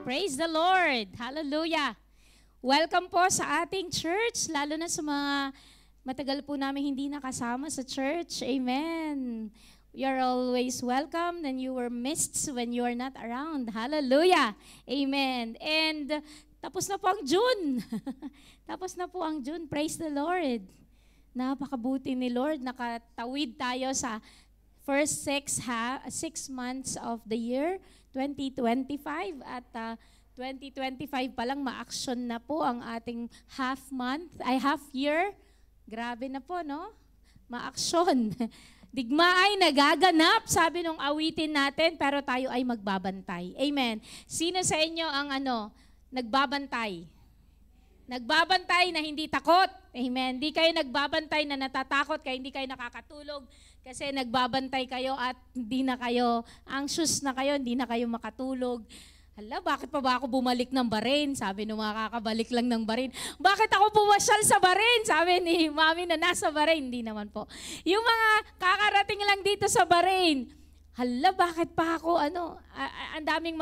Praise the Lord. Hallelujah. Welcome po sa ating church, lalo na sa mga matagal po namin hindi nakasama sa church. Amen. You're always welcome and you were missed when you are not around. Hallelujah. Amen. And tapos na po ang June. Tapos na po ang June. Praise the Lord. Napakabuti ni Lord. Nakatawid tayo sa first 6 months of the year, 2025. At 2025 pa lang ma-action na po ang ating half year. Grabe na po, no? Ma-action. Digma ay nagaganap, sabi nung awitin natin, pero tayo ay magbabantay. Amen. Sino sa inyo ang nagbabantay? Nagbabantay na hindi takot. Amen. Hindi kayo nagbabantay na natatakot, kaya hindi kayo nakakatulog. Kasi nagbabantay kayo at hindi na kayo, anxious na kayo, hindi na kayo makatulog. Hala, bakit pa ba ako bumalik ng Bahrain? Sabi nung mga kakabalik lang ng Bahrain. Bakit ako pumasyal sa Bahrain? Sabi ni Mami na nasa Bahrain. Hindi naman po. Yung mga kakarating lang dito sa Bahrain. Hala, bakit pa ako, ang daming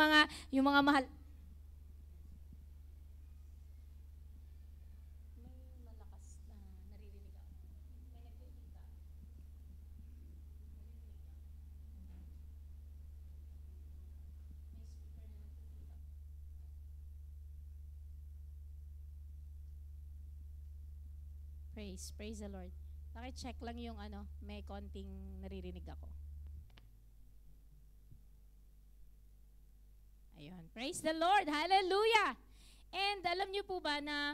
yung mga mahal. Praise the Lord. Paki-check lang yung may konting naririnig ako. Ayun. Praise the Lord. Hallelujah. And alam niyo po ba na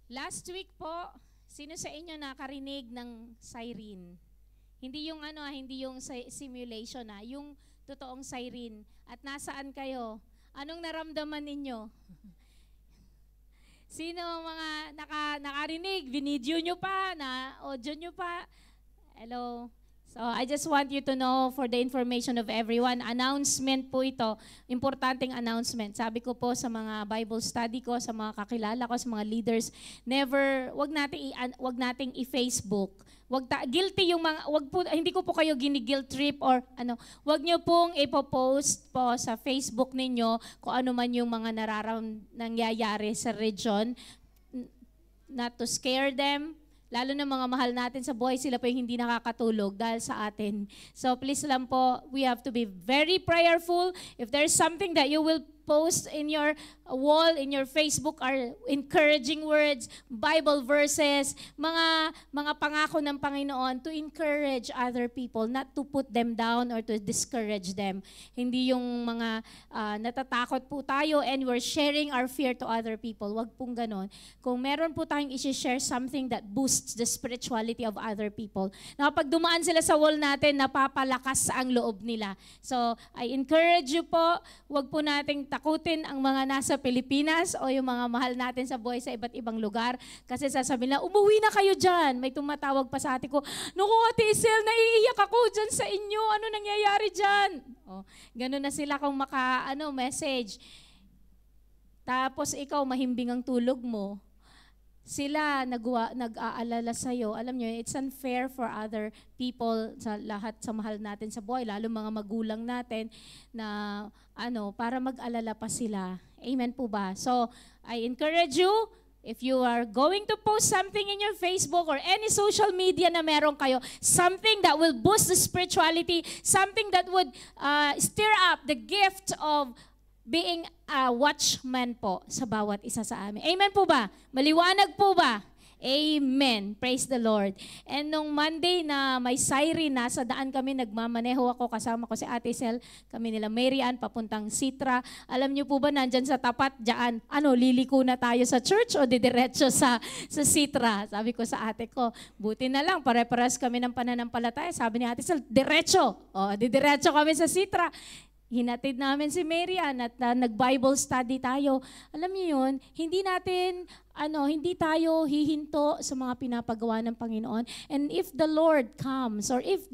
last week po, sino sa inyo nakarinig ng siren? Hindi yung hindi yung simulation yung totoong siren. At nasaan kayo? Anong naramdaman ninyo? Sino mga nakarinig? Binidyo nyo pa? Na-audio nyo pa? Hello? So, I just want you to know for the information of everyone, announcement po ito, importanteng announcement. Sabi ko po sa mga Bible study ko, sa mga kakilala ko, sa mga leaders, wag nating i-Facebook. Guilty yung mga, hindi ko po kayo gini-guilt trip or wag nyo pong ipopost po sa Facebook ninyo kung ano man yung mga nangyayari sa region, not to scare them. Lalo na mga mahal natin sa buhay, sila po yung hindi nakakatulog dahil sa atin. So please lang po, we have to be very prayerful. If there's something that you will post in your wall, in your Facebook, are encouraging words, Bible verses, mga pangako ng Panginoon to encourage other people, not to put them down or to discourage them. Hindi yung mga natatakot po tayo and we're sharing our fear to other people. Wag pong ganon. Kung meron po tayong i-share something that boosts the spirituality of other people, na kapag dumaan sila sa wall natin, napapalakas ang loob nila. So, I encourage you po, wag po nating takutin ang mga nasa Pilipinas o yung mga mahal natin sa buhay sa iba't ibang lugar. Kasi sasabihin na, umuwi na kayo dyan. May tumatawag pa sa ate ko, naku Ate Isel, naiiyak ako dyan sa inyo. Ano nangyayari dyan? Ganun na sila kung message. Tapos ikaw, mahimbing ang tulog mo. Sila nag-aalala sa'yo. Alam nyo, it's unfair for other people, sa lahat sa mahal natin sa buhay, lalo mga magulang natin, na para mag-alala pa sila. Amen po ba? So, I encourage you, if you are going to post something in your Facebook or any social media na meron kayo, something that will boost the spirituality, something that would stir up the gift of being a watchman po sa bawat isa sa amin. Amen po ba? Maliwanag po ba? Amen. Praise the Lord. And nung Monday na may siren, nasa daan kami, nagmamaneho ako, kasama ko si Ate Sel, kami nila Mary Ann, papuntang Sitra. Alam niyo po ba, nandyan sa tapat, dyan, liliko na tayo sa church o didiretso sa Sitra? Sabi ko sa ate ko, buti na lang, pare-paras kami ng pananampalataya. Sabi ni Ate Sel, diretso. Didiretso kami sa Sitra. Hinatid namin si Mary Ann at nag-Bible study tayo. Alam niyo yun, hindi tayo hihinto sa mga pinapagawa ng Panginoon. And if the Lord comes, or if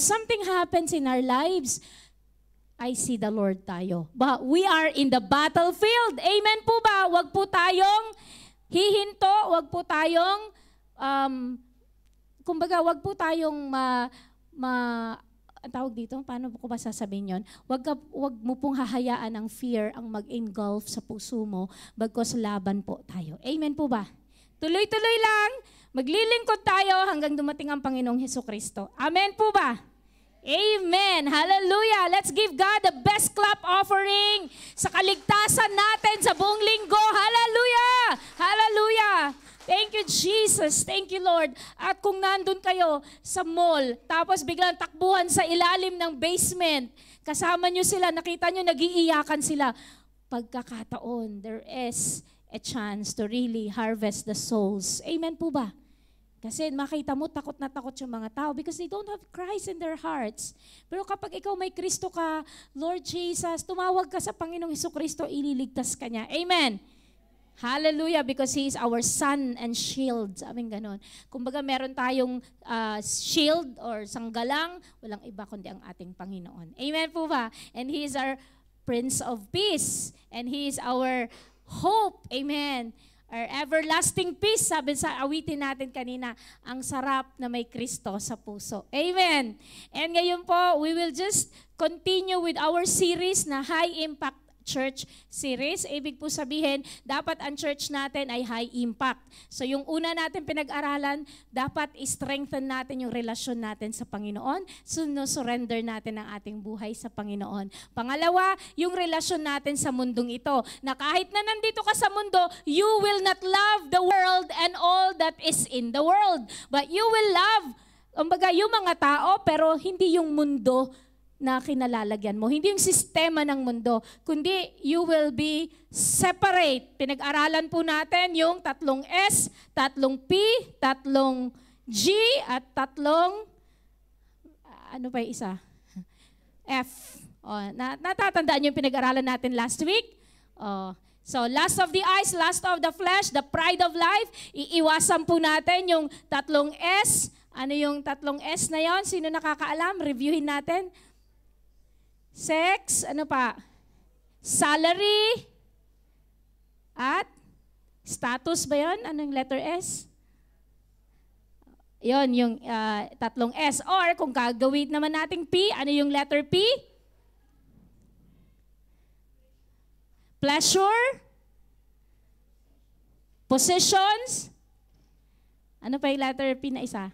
something happens in our lives, I see the Lord tayo. But we are in the battlefield. Amen po ba? Wag po tayong hihinto, wag po tayong, wag po tayong ang tawag dito, paano ko ba sasabihin yun? Wag mo pong hahayaan ang fear ang mag-engulf sa puso mo, bagkos laban po tayo. Amen po ba? Tuloy-tuloy lang, maglilingkod tayo hanggang dumating ang Panginoong Hesukristo. Amen po ba? Amen. Hallelujah. Let's give God the best clap offering sa kaligtasan natin sa buong linggo. Hallelujah. Hallelujah. Thank you, Jesus. Thank you, Lord. At kung nandun kayo sa mall, tapos biglang takbuhan sa ilalim ng basement, kasama nyo sila, nakita nyo, nagiiyakan sila. Pagkakataon, there is a chance to really harvest the souls. Amen po ba? Kasi makita mo, takot na takot yung mga tao because they don't have Christ in their hearts. Pero kapag ikaw may Kristo ka, Lord Jesus, tumawag ka sa Panginoong Hesukristo, ililigtas ka niya. Amen. Hallelujah, because He is our sun and shield. Sabing ganon. Kumbaga meron tayong shield or sanggalang, walang iba kundi ang ating Panginoon. Amen po ba? And He is our Prince of Peace. And He is our hope. Amen. Our everlasting peace, sabi sa awitin natin kanina, ang sarap na may Kristo sa puso. Amen. And ngayon po, we will just continue with our series na High Impact Church series. Ibig po sabihin, dapat ang church natin ay high impact. So yung una natin pinag-aralan, dapat i-strengthen natin yung relasyon natin sa Panginoon. Surrender natin ang ating buhay sa Panginoon. Pangalawa, yung relasyon natin sa mundong ito. Na kahit na nandito ka sa mundo, you will not love the world and all that is in the world. But you will love, kumbaga, yung mga tao, pero hindi yung mundo na kinalalagyan mo. Hindi yung sistema ng mundo, kundi you will be separate. Pinag-aralan po natin yung 3 S, 3 P, 3 G, at 3, ano pa yung isa? F. Natatandaan yung pinag-aralan natin last week? So, lust of the eyes, lust of the flesh, the pride of life. Iiwasan po natin yung 3 S. Ano yung 3 S na yon? Sino nakakaalam? Reviewin natin. Sex, ano pa? Salary, at status ba yun? Anong letter S? Yun, yung 3 S. Or kung gagawin naman nating P, ano yung letter P? Pleasure, possessions, ano pa yung letter P na isa?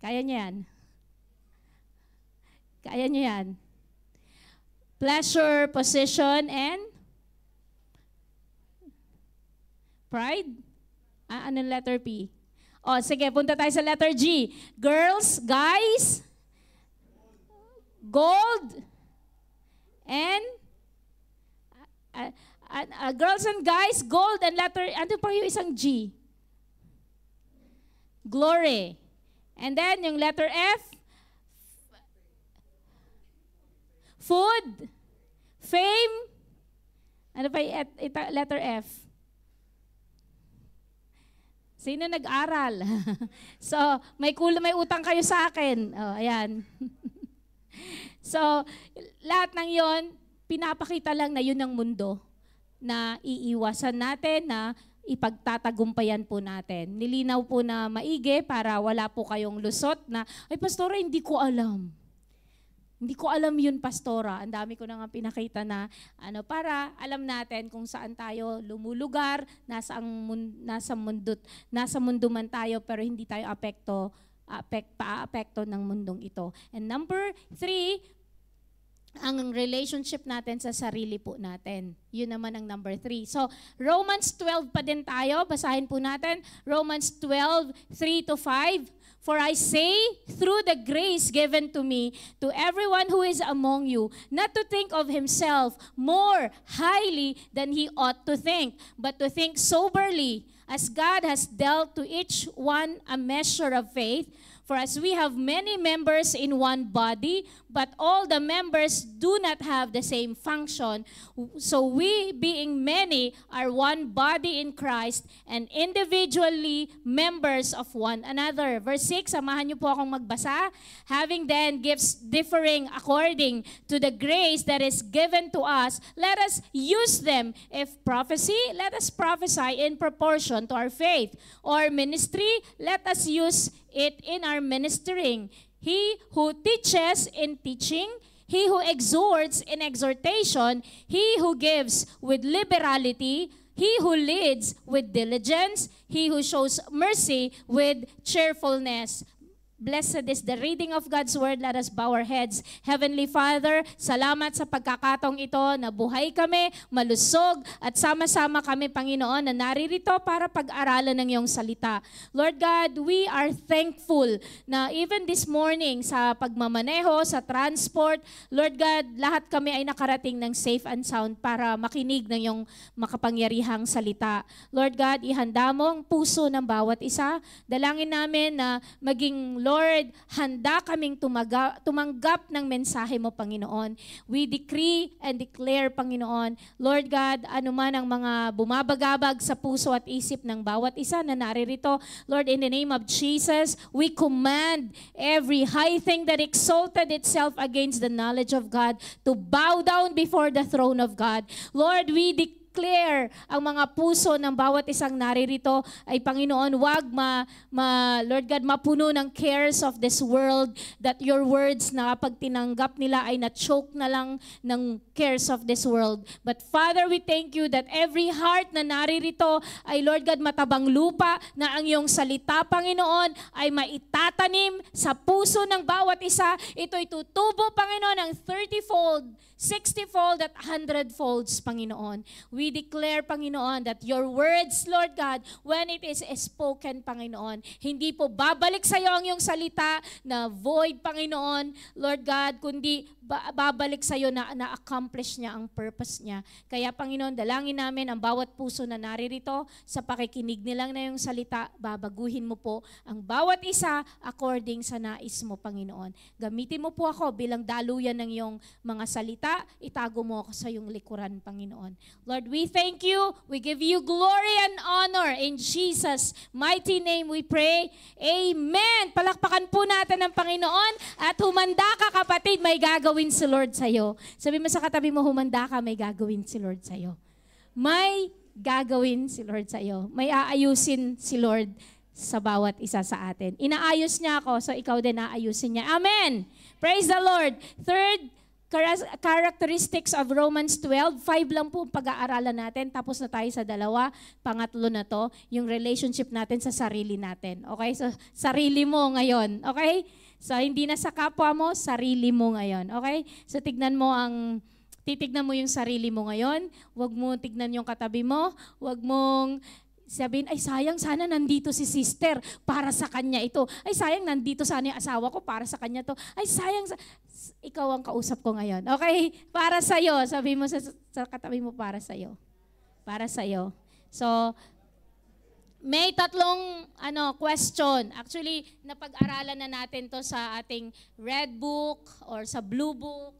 Kaya niyo yan? Kaya nyo yan. Pleasure, possession, and pride? Anong letter P? Sige, punta tayo sa letter G. Girls, guys, gold, and girls and guys, gold, and letter, ano pa yung isang G? Glory. And then, yung letter F, food, fame, ano pa yung letter F? Sino nag-aral? So, may utang kayo sa akin. Ayan. So, lahat ng yon pinapakita lang na yun ang mundo na iiwasan natin, na ipagtatagumpayan po natin. Nilinaw po na maigi para wala po kayong lusot na, ay pastora, hindi ko alam. Hindi ko alam yun, pastora. Ang dami ko na nga pinakita na para alam natin kung saan tayo lumulugar, nasa mundo man tayo, pero hindi tayo paapekto ng mundong ito. And number 3, ang relationship natin sa sarili po natin. Yun naman ang number 3. So, Romans 12 pa din tayo. Basahin po natin. Romans 12, 3-5. For I say, through the grace given to me, to everyone who is among you, not to think of himself more highly than he ought to think, but to think soberly, as God has dealt to each one a measure of faith. For as we have many members in one body, but all the members do not have the same function, so we, being many, are one body in Christ and individually members of one another. Verse 6, samahan niyo po akong magbasa. Having then gifts differing according to the grace that is given to us, let us use them. If prophecy, let us prophesy in proportion to our faith. Or ministry, let us use it in our ministering. he who teaches in teaching, he who exhorts in exhortation, he who gives with liberality, he who leads with diligence, he who shows mercy with cheerfulness. Blessed is the reading of God's Word. Let us bow our heads. Heavenly Father, salamat sa pagkakataong ito na buhay kami, malusog, at sama-sama kami, Panginoon, na naririto para pag-aralan ng iyong salita. Lord God, we are thankful na even this morning sa pagmamaneho, sa transport, Lord God, lahat kami ay nakarating ng safe and sound para makinig ng iyong makapangyarihang salita. Lord God, ihanda mo ang puso ng bawat isa. Dalangin namin na maging Lord, handa kaming tumanggap ng mensahe mo, Panginoon. We decree and declare, Panginoon, Lord God, anuman ang mga bumabagabag sa puso at isip ng bawat isa na naririto, Lord, in the name of Jesus, we command every high thing that exalted itself against the knowledge of God to bow down before the throne of God. Lord, we declare ang mga puso ng bawat isang naririto ay, Panginoon, wag Lord God, mapuno ng cares of this world, that your words na kapag tinanggap nila ay na-choke na lang ng cares of this world. But Father, we thank you that every heart na naririto ay, Lord God, matabang lupa na ang iyong salita, Panginoon, ay maitatanim sa puso ng bawat isa. Ito'y tutubo, Panginoon, ng 30-fold, 60-fold at 100-folds, Panginoon. We declare, Panginoon, that your words, Lord God, when it is spoken, Panginoon, hindi po babalik sa iyo ang iyong salita na void, Panginoon, Lord God, kundi babalik sa iyo na na-accomplish niya ang purpose niya. Kaya, Panginoon, dalangin namin ang bawat puso na naririto sa pakikinig nilang na iyong salita, babaguhin mo po ang bawat isa according sa nais mo, Panginoon. Gamitin mo po ako bilang daluyan ng iyong mga salita, itago mo ako sa iyong likuran, Panginoon. Lord, we thank you, we give you glory and honor. In Jesus' mighty name we pray. Amen. Palakpakan po natin ang Panginoon at humanda ka, kapatid, may gagawin si Lord sa'yo. Sabi mo sa katabi mo, humanda ka, may gagawin si Lord sa'yo. May gagawin si Lord sa'yo. May aayusin si Lord sa bawat isa sa atin. Inaayos niya ako, so ikaw din aayusin niya. Amen. Praise the Lord. Third characteristics of Romans 12, 5 lang po pag-aaralan natin, tapos na tayo sa dalawa. Pangatlo na to, yung relationship natin sa sarili natin. Okay? So, sarili mo ngayon. Okay? So, hindi na sa kapwa mo, sarili mo ngayon. Okay? So, titignan mo yung sarili mo ngayon. Huwag mo tignan yung katabi mo. Huwag mong sabihin, ay sayang, sana nandito si sister para sa kanya ito. Ay sayang, nandito sana yung asawa ko para sa kanya to. Ay sayang, ikaw ang kausap ko ngayon. Okay? Para sa'yo. Sabi mo sa katabi mo, para sa'yo. Para sa'yo. So, may tatlong question. Actually, napag-aralan na natin to sa ating red book or sa blue book.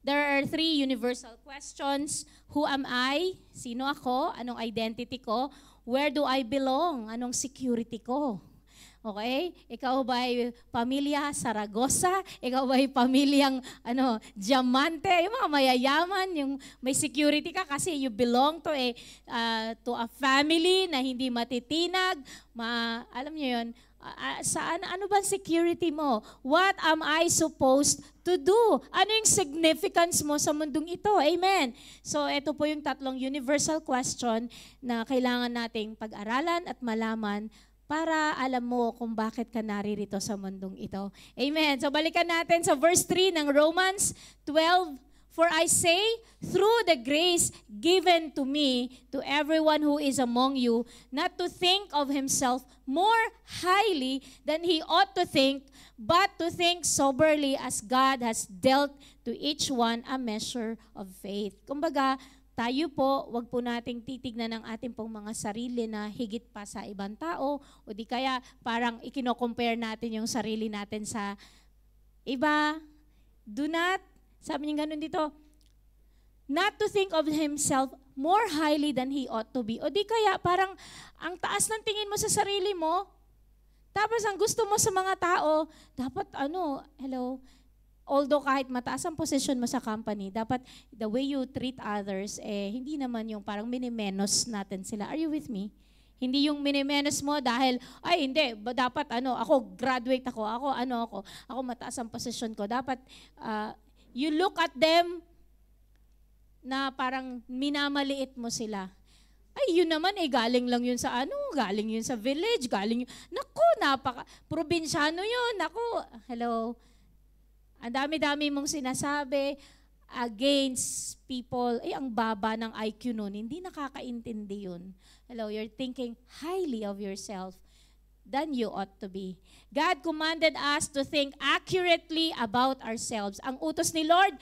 There are 3 universal questions. Who am I? Sino ako? Anong identity ko? Where do I belong? Anong security ko? Okay? Ikaw ba ay pamilya Saragosa? Ikaw ba ay pamilyang diamante? Yung mga mayayaman, yung may security ka kasi you belong to a family na hindi matitinag. Alam niyo yun, ano ba security mo? What am I supposed to do? Ano yung significance mo sa mundong ito? Amen. So, ito po yung tatlong universal question na kailangan nating pag-aralan at malaman para alam mo kung bakit ka naririto sa mundong ito. Amen. So, balikan natin sa verse 3 ng Romans 12. For I say, through the grace given to me, to everyone who is among you, not to think of himself more highly than he ought to think, but to think soberly as God has dealt to each one a measure of faith. Kumbaga, tayo po, wag po nating titignan ng ating pong mga sarili na higit pa sa ibang tao, o di kaya parang ikino-compare natin yung sarili natin sa iba. Do not, sabi niya ganun dito, not to think of himself more highly than he ought to be. O di kaya parang ang taas ng tingin mo sa sarili mo, tapos ang gusto mo sa mga tao, dapat although kahit mataas ang position mo sa company, dapat the way you treat others, hindi naman yung parang minimenos natin sila. Are you with me? Hindi yung minimenos mo dahil, ay hindi, dapat ako graduate ako mataas ang posisyon ko. Dapat you look at them na parang minamaliit mo sila. Ay, yun naman galing lang yun sa galing yun sa village, naku, probinsyano yun, naku, hello. Ang dami-dami mong sinasabi against people, ang baba ng IQ nun, hindi nakakaintindi yun. Hello, you're thinking highly of yourself than you ought to be. God commanded us to think accurately about ourselves. Ang utos ni Lord,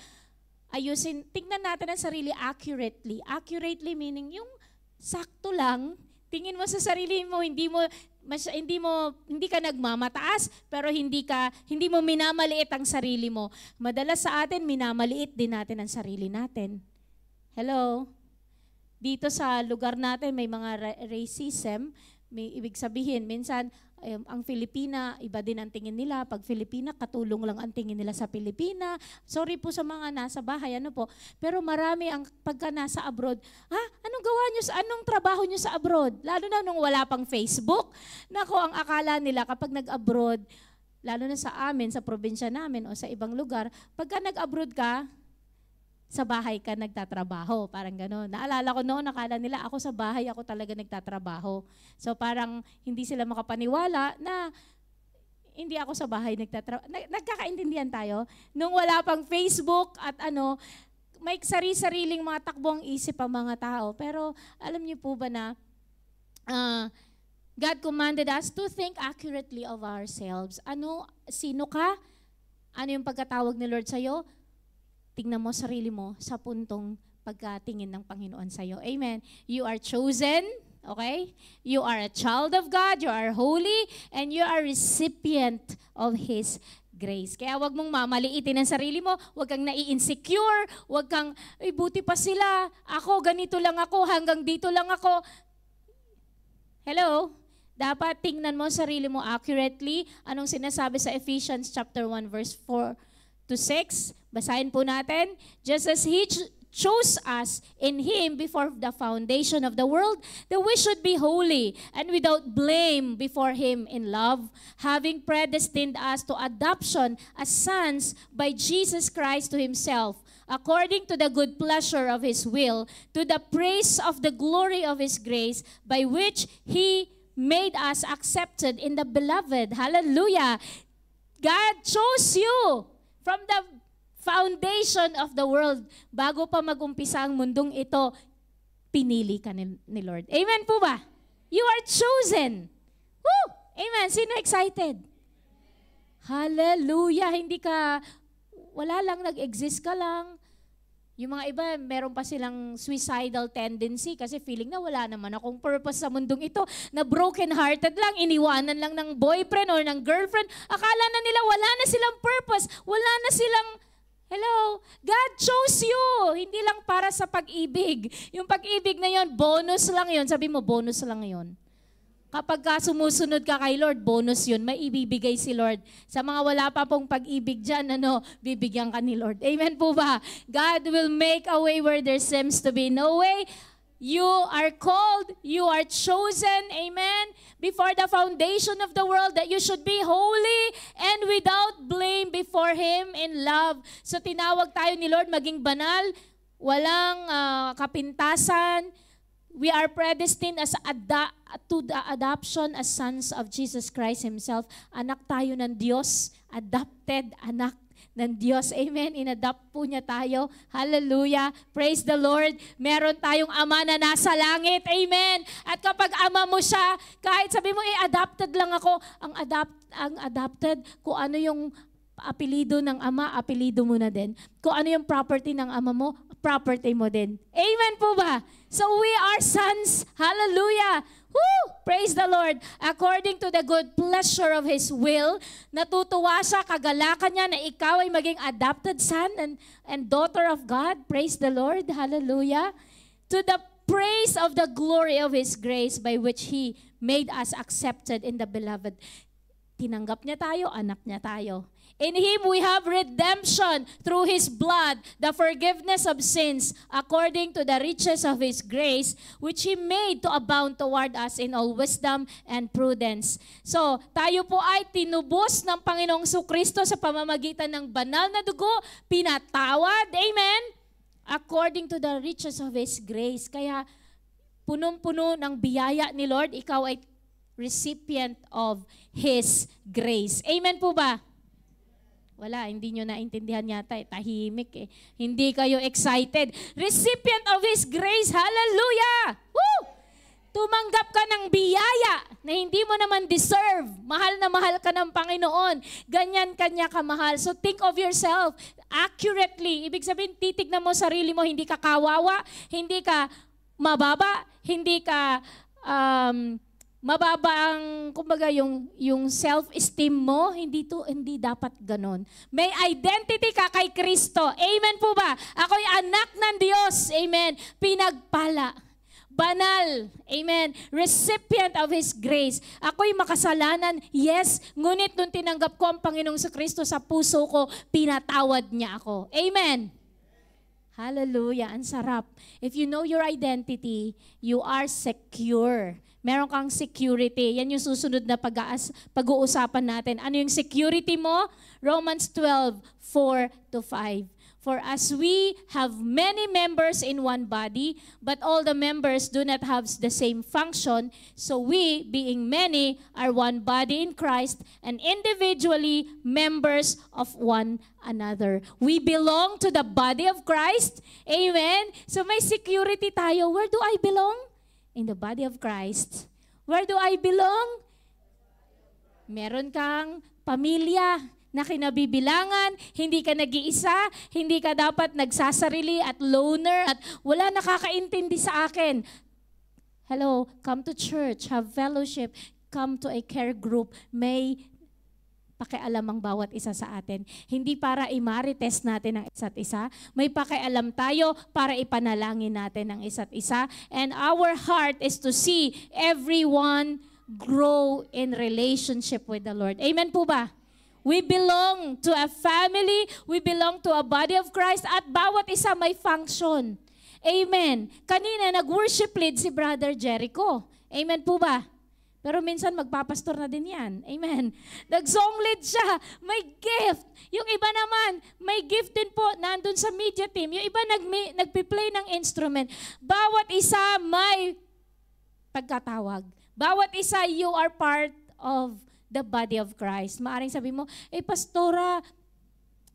tingnan natin ang sarili accurately. Accurately meaning yung sakto lang, tingin mo sa sarili mo, hindi ka nagmamataas, pero hindi mo minamaliit ang sarili mo. Madalas sa atin, minamaliit din natin ang sarili natin. Hello? Dito sa lugar natin, may mga racism. May ibig sabihin, minsan, ang Filipina, iba din ang tingin nila. Pag Filipina, katulong lang ang tingin nila sa Pilipina. Sorry po sa mga nasa bahay, po. Pero marami ang pagka nasa abroad, anong trabaho nyo sa abroad? Lalo na nung wala pang Facebook. Nako, ang akala nila kapag nag-abroad, lalo na sa amin, sa probinsya namin o sa ibang lugar, pagka nag-abroad ka, sa bahay ka nagtatrabaho, parang gano'n. Naalala ko noon, nakala nila ako sa bahay, ako talaga nagtatrabaho. So parang hindi sila makapaniwala na hindi ako sa bahay nagtatrabaho. Nagkakaintindihan tayo? Nung wala pang Facebook at may sari-sariling mga takbo ang isip ang mga tao. Pero alam niyo po ba na God commanded us to think accurately of ourselves. Sino ka? Ano yung pagkatawag ni Lord sa'yo? Tingnan mo sarili mo sa puntong pagkatingin ng Panginoon sa'yo. Amen. You are chosen, okay? You are a child of God, you are holy, and you are recipient of His grace. Kaya wag mong mamaliitin ang sarili mo, wag kang nai-insecure, wag kang, buti pa sila, ako, ganito lang ako, hanggang dito lang ako. Hello? Dapat tingnan mo sarili mo accurately. Anong sinasabi sa Ephesians chapter 1 verse 4 to 6? Basahin po natin. Just as He chose us in Him before the foundation of the world, that we should be holy and without blame before Him in love, having predestined us to adoption as sons by Jesus Christ to Himself, according to the good pleasure of His will, to the praise of the glory of His grace, by which He made us accepted in the beloved. Hallelujah! God chose you from the foundation of the world. Bago pa mag-umpisa ang mundong ito, pinili ka ni Lord. Amen po ba? You are chosen. Woo! Amen. Sino excited? Hallelujah. Wala lang, nag-exist ka lang. Yung mga iba, meron pa silang suicidal tendency kasi feeling na wala naman akong purpose sa mundong ito, na broken-hearted lang, iniwanan lang ng boyfriend or ng girlfriend. Akala na nila wala na silang purpose, wala na silang hello, God chose you. Hindi lang para sa pag-ibig. Yung pag-ibig na yon, bonus lang yon. Sabi mo, bonus lang yon. Kapag sumusunod ka kay Lord, bonus yun. May ibibigay si Lord. Sa mga wala pa pong pag-ibig dyan, bibigyan ka ni Lord. Amen po ba? God will make a way where there seems to be no way. You are called, you are chosen, amen, before the foundation of the world, that you should be holy and without blame before Him in love. So tinawag tayo ni Lord maging banal, walang kapintasan. We are predestined to the adoption as sons of Jesus Christ Himself. Anak tayo ng Diyos, adopted anak ng Diyos. Amen. Inadopt po niya tayo. Hallelujah. Praise the Lord. Meron tayong Ama na nasa langit. Amen. At kapag Ama mo siya, kahit sabi mo, adopted lang ako, ang adopted, kung ano yung apelido ng Ama, apelido mo na din. Kung ano yung property ng Ama mo, property mo din. Amen po ba? So we are sons. Hallelujah. Woo! Praise the Lord. According to the good pleasure of His will, natutuwa siya, kagalakan niya na ikaw ay maging adopted son and daughter of God. Praise the Lord. Hallelujah. To the praise of the glory of His grace by which He made us accepted in the beloved. tinanggap niya tayo, anak niya tayo. In Him we have redemption through His blood, the forgiveness of sins, according to the riches of His grace, which He made to abound toward us in all wisdom and prudence. So, tayo po ay tinubos ng Panginoong Kristo sa pamamagitan ng banal na dugo, pinatawad, amen? According to the riches of His grace. Kaya, punong-puno ng biyaya ni Lord, ikaw ay recipient of His grace. Amen po ba? Wala, hindi nyo naintindihan yata, tahimik eh. Hindi kayo excited. Recipient of His grace, hallelujah! Woo! Tumanggap ka ng biyaya na hindi mo naman deserve. Mahal na mahal ka ng Panginoon. Ganyan kanya kamahal. So think of yourself accurately. Ibig sabihin, titignan mo sarili mo, hindi ka kawawa, hindi ka mababa, hindi ka mababa ang, kumbaga, yung self-esteem mo, hindi dapat ganon. May identity ka kay Kristo. Amen po ba? Ako'y anak ng Diyos. Amen. Pinagpala. Banal. Amen. Recipient of His grace. Ako'y makasalanan. Yes. Ngunit nung tinanggap ko ang Panginoong Kristo sa puso ko, pinatawad niya ako. Amen. Hallelujah. Ang sarap. If you know your identity, you are secure. Meron kang security. Yan yung susunod na pag-uusapan natin. Ano yung security mo? Romans 12:4-5. For as we have many members in one body, but all the members do not have the same function, so we, being many, are one body in Christ and individually members of one another. We belong to the body of Christ. Amen? So may security tayo. Where do I belong? In the body of Christ. Where do I belong? Meron kang pamilya na kinabibilangan, hindi ka nag-iisa, hindi ka dapat nagsasarili at loner at wala nakakaintindi sa akin. Hello, come to church, have fellowship, come to a care group. May pakialam ang bawat isa sa atin. Hindi para i-marites natin ang isa't isa. May pakialam tayo para ipanalangin natin ang isa't isa. And our heart is to see everyone grow in relationship with the Lord. Amen po ba? We belong to a family, we belong to a body of Christ, at bawat isa may function. Amen. Kanina nag-worship lead si Brother Jericho. Amen po ba? Pero minsan magpapastor na din yan. Amen. Nag-song lead siya. May gift. Yung iba naman, may gift din po nandun sa media team. Yung iba nagpi-play ng instrument. Bawat isa may pagkatawag. Bawat isa, you are part of the body of Christ. Maaring sabi mo, pastora,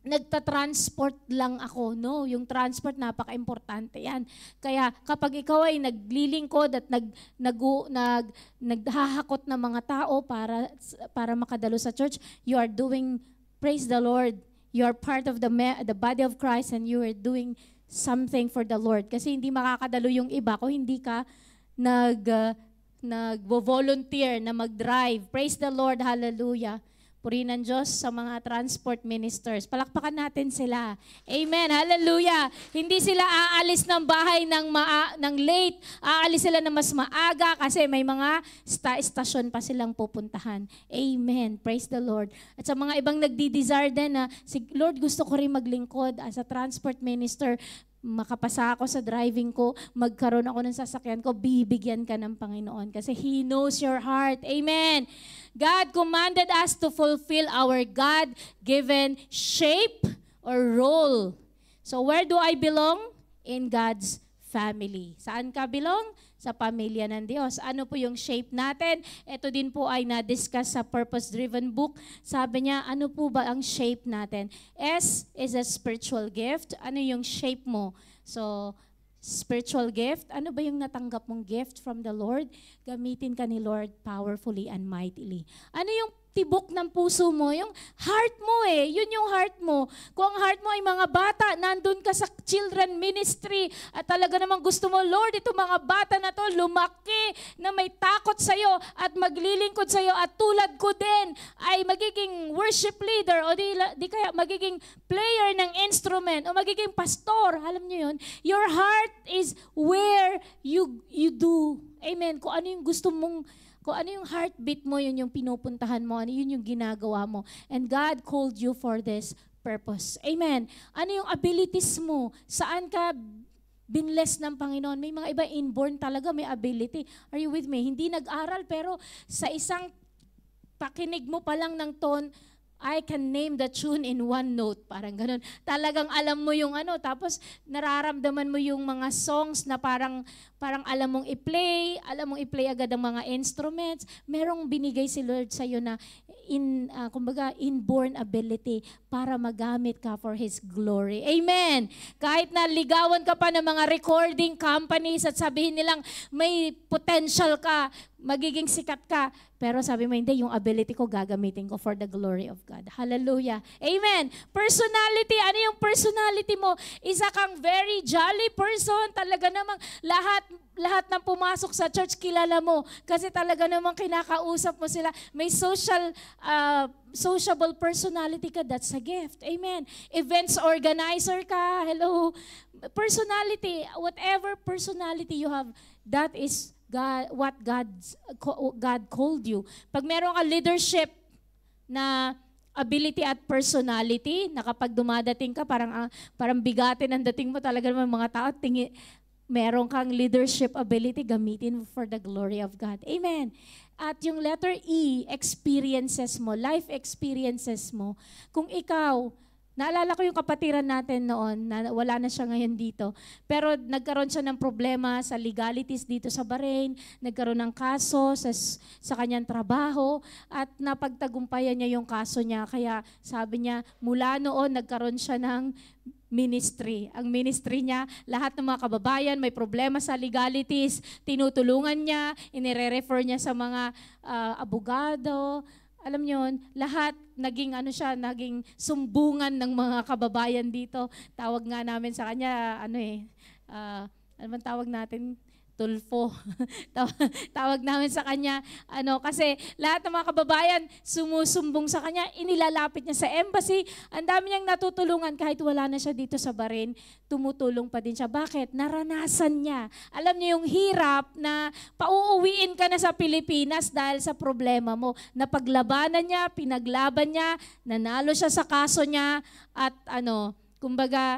nagta-transport lang ako. No, yung transport, napaka-importante yan. Kaya kapag ikaw ay naglilingkod at naghahakot ng mga tao para makadalo sa church, you are doing, praise the Lord, you are part of the body of Christ and you are doing something for the Lord. Kasi hindi makakadalo yung iba kung hindi ka nag-volunteer na mag-drive. Praise the Lord, hallelujah. Purihin ng Diyos sa mga transport ministers. Palakpakan natin sila. Amen. Hallelujah. Hindi sila aalis ng bahay ng late. Aalis sila na mas maaga kasi may mga stasyon pa silang pupuntahan. Amen. Praise the Lord. At sa mga ibang nagdi-desire din na, Lord, gusto ko rin maglingkod as a transport minister. Makapasa ako sa driving ko, magkaroon ako ng sasakyan ko, bibigyan ka ng Panginoon kasi He knows your heart. Amen. God commanded us to fulfill our God-given shape or role. So where do I belong? In God's family. Saan ka belong? Sa pamilya ng Diyos. Ano po yung shape natin? Ito din po ay na-discuss sa Purpose-Driven Book. Sabi niya, ano po ba ang shape natin? S is a spiritual gift. Ano yung shape mo? So, spiritual gift. Ano ba yung natanggap mong gift from the Lord? Gamitin ka ni Lord powerfully and mightily. Ano yung tibok ng puso mo? Yung heart mo Yun yung heart mo. Kung ang heart mo ay mga bata, nandun ka sa children ministry at talaga namang gusto mo, Lord, itong mga bata na to, lumaki na may takot sa'yo at maglilingkod sa'yo at tulad ko din ay magiging worship leader o di kaya magiging player ng instrument o magiging pastor. Alam niyo yun? Your heart is where you do. Amen. Kung ano yung gusto mong Kung ano yung heartbeat mo, yun yung pinupuntahan mo, ano yun yung ginagawa mo. And God called you for this purpose. Amen. Ano yung abilities mo? Saan ka binless ng Panginoon? May mga iba inborn talaga, may ability. Are you with me? Hindi nag-aral, pero sa isang pakinig mo pa lang ng tone, I can name the tune in one note. Parang ganun. Talagang alam mo yung ano, tapos nararamdaman mo yung mga songs na parang alam mong alam mong i-play agad ang mga instruments. Merong binigay si Lord sa'yo na kumbaga inborn ability para magamit ka for His glory. Amen. Kahit na ligawan ka pa ng mga recording companies at sabihin nilang may potential ka, magiging sikat ka, pero sabi mo, hindi, yung ability ko gagamitin ko for the glory of God. Hallelujah. Amen. Personality, ano yung personality mo? Isa kang very jolly person. Talaga namang lahat ng pumasok sa church kilala mo kasi talaga namang kinakausap mo sila. May sociable personality ka, that's a gift. Amen. Events organizer ka, hello. Personality, whatever personality you have, that is what God called you. Pag meron ka leadership na ability at personality, na kapag dumadating ka, parang bigatin ang dating mo talaga ng mga tao, meron kang leadership ability, gamitin for the glory of God. Amen. At yung letter E, experiences mo, life experiences mo. Kung ikaw, naalala ko yung kapatiran natin noon, na wala na siya ngayon dito, pero nagkaroon siya ng problema sa legalities dito sa Bahrain, nagkaroon ng kaso sa kanyang trabaho, at napagtagumpayan niya yung kaso niya. Kaya sabi niya, mula noon nagkaroon siya ng ministry. Ang ministry niya, lahat ng mga kababayan may problema sa legalities, tinutulungan niya, inire-refer niya sa mga abogado. Alam niyo, lahat naging sumbungan ng mga kababayan dito. Tawag nga namin sa kanya, ano man tawag natin? Tulfo. Tawag namin sa kanya, kasi lahat ng mga kababayan sumusumbong sa kanya, inilalapit niya sa embassy. Ang dami niyang natutulungan kahit wala na siya dito sa Bahrain, tumutulong pa din siya. Bakit? Naranasan niya. Alam niyo yung hirap na pauuwiin ka na sa Pilipinas dahil sa problema mo. Napaglabanan niya, pinaglaban niya, nanalo siya sa kaso niya, at kumbaga,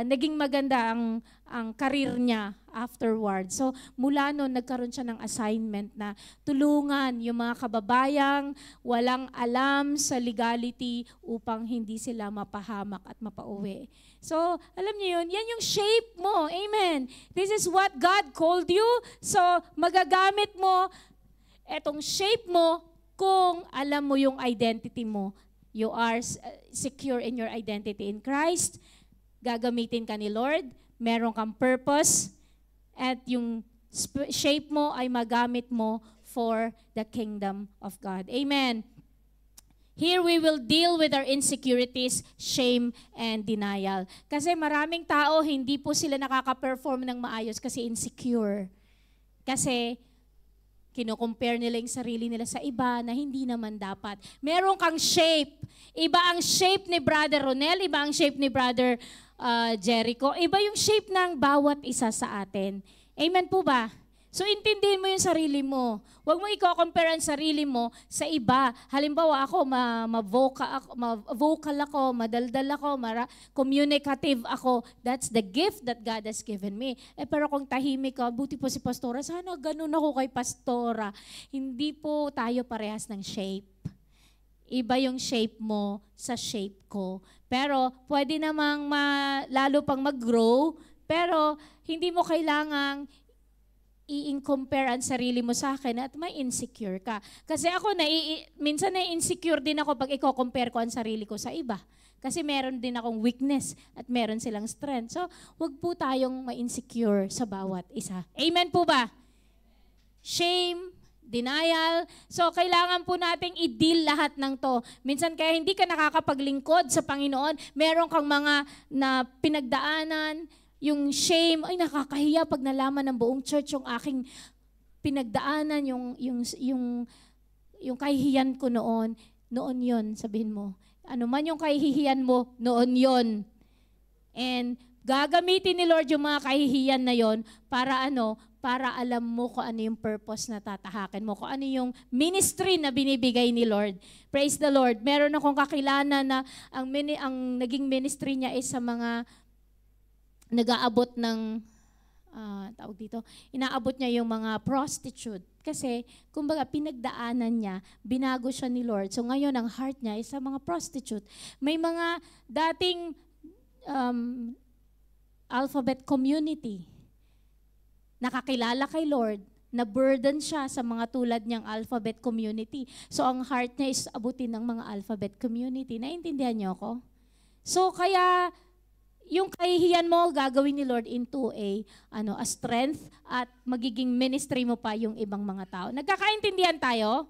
naging maganda ang karir niya afterward. So, mula noon, nagkaroon siya ng assignment na tulungan yung mga kababayang walang alam sa legality upang hindi sila mapahamak at mapauwi. So, alam niyo yun, yan yung shape mo. Amen. This is what God called you. So, magagamit mo etong shape mo kung alam mo yung identity mo. You are secure in your identity in Christ. Gagamitin ka ni Lord. Meron kang purpose. At yung shape mo ay magamit mo for the kingdom of God. Amen. Here we will deal with our insecurities, shame, and denial. Kasi maraming tao, hindi po sila nakaka-perform ng maayos kasi insecure. Kasi kino-compare nila yung sarili nila sa iba na hindi naman dapat. Meron kang shape. Iba ang shape ni Brother Ronel, iba ang shape ni Brother Jericho. Iba yung shape ng bawat isa sa atin. Amen po ba? So, intindihin mo yung sarili mo. Huwag mo i-compare ang sarili mo sa iba. Halimbawa, ako, vocal ako, madaldal ako, communicative ako. That's the gift that God has given me. Pero kung tahimik ka, buti po si Pastora, sana ganun ako kay Pastora. Hindi po tayo parehas ng shape. Iba yung shape mo sa shape ko. Pero pwede namang lalo pang mag-grow, pero hindi mo kailangang i-compare ang sarili mo sa akin at may insecure ka. Kasi ako, minsan na-insecure din ako pag i-compare ko ang sarili ko sa iba. Kasi meron din akong weakness at meron silang strength. So, wag po tayong ma-insecure sa bawat isa. Amen po ba? Shame, denial. So, kailangan po nating i-deal lahat ng to. Minsan kaya hindi ka nakakapaglingkod sa Panginoon, meron kang mga na pinagdaanan, yung shame, ay nakakahiya pag nalaman ng buong church yung aking pinagdaanan, yung kahihiyan ko noon yon, sabihin mo. Ano man yung kahihiyan mo, noon yon. And Gagamitin ni Lord yung mga kahihiyan na yon para ano? Para alam mo kung ano yung purpose na tatahakin mo, kung ano yung ministry na binibigay ni Lord. Praise the Lord. Meron akong kakilala na ang naging ministry niya is sa mga nag-aabot ng, tawag dito, inaabot niya yung mga prostitute. Kasi, kumbaga, pinagdaanan niya, binago siya ni Lord. So ngayon, ang heart niya is sa mga prostitute. May mga dating alphabet community, nakakilala kay Lord, na burden siya sa mga tulad niyang alphabet community. So ang heart niya is abutin ng mga alphabet community. Naintindihan niyo ako? So kaya yung kahihiyan mo gagawin ni Lord into a strength at magiging ministry mo pa yung ibang mga tao. Nagkakaintindihan tayo?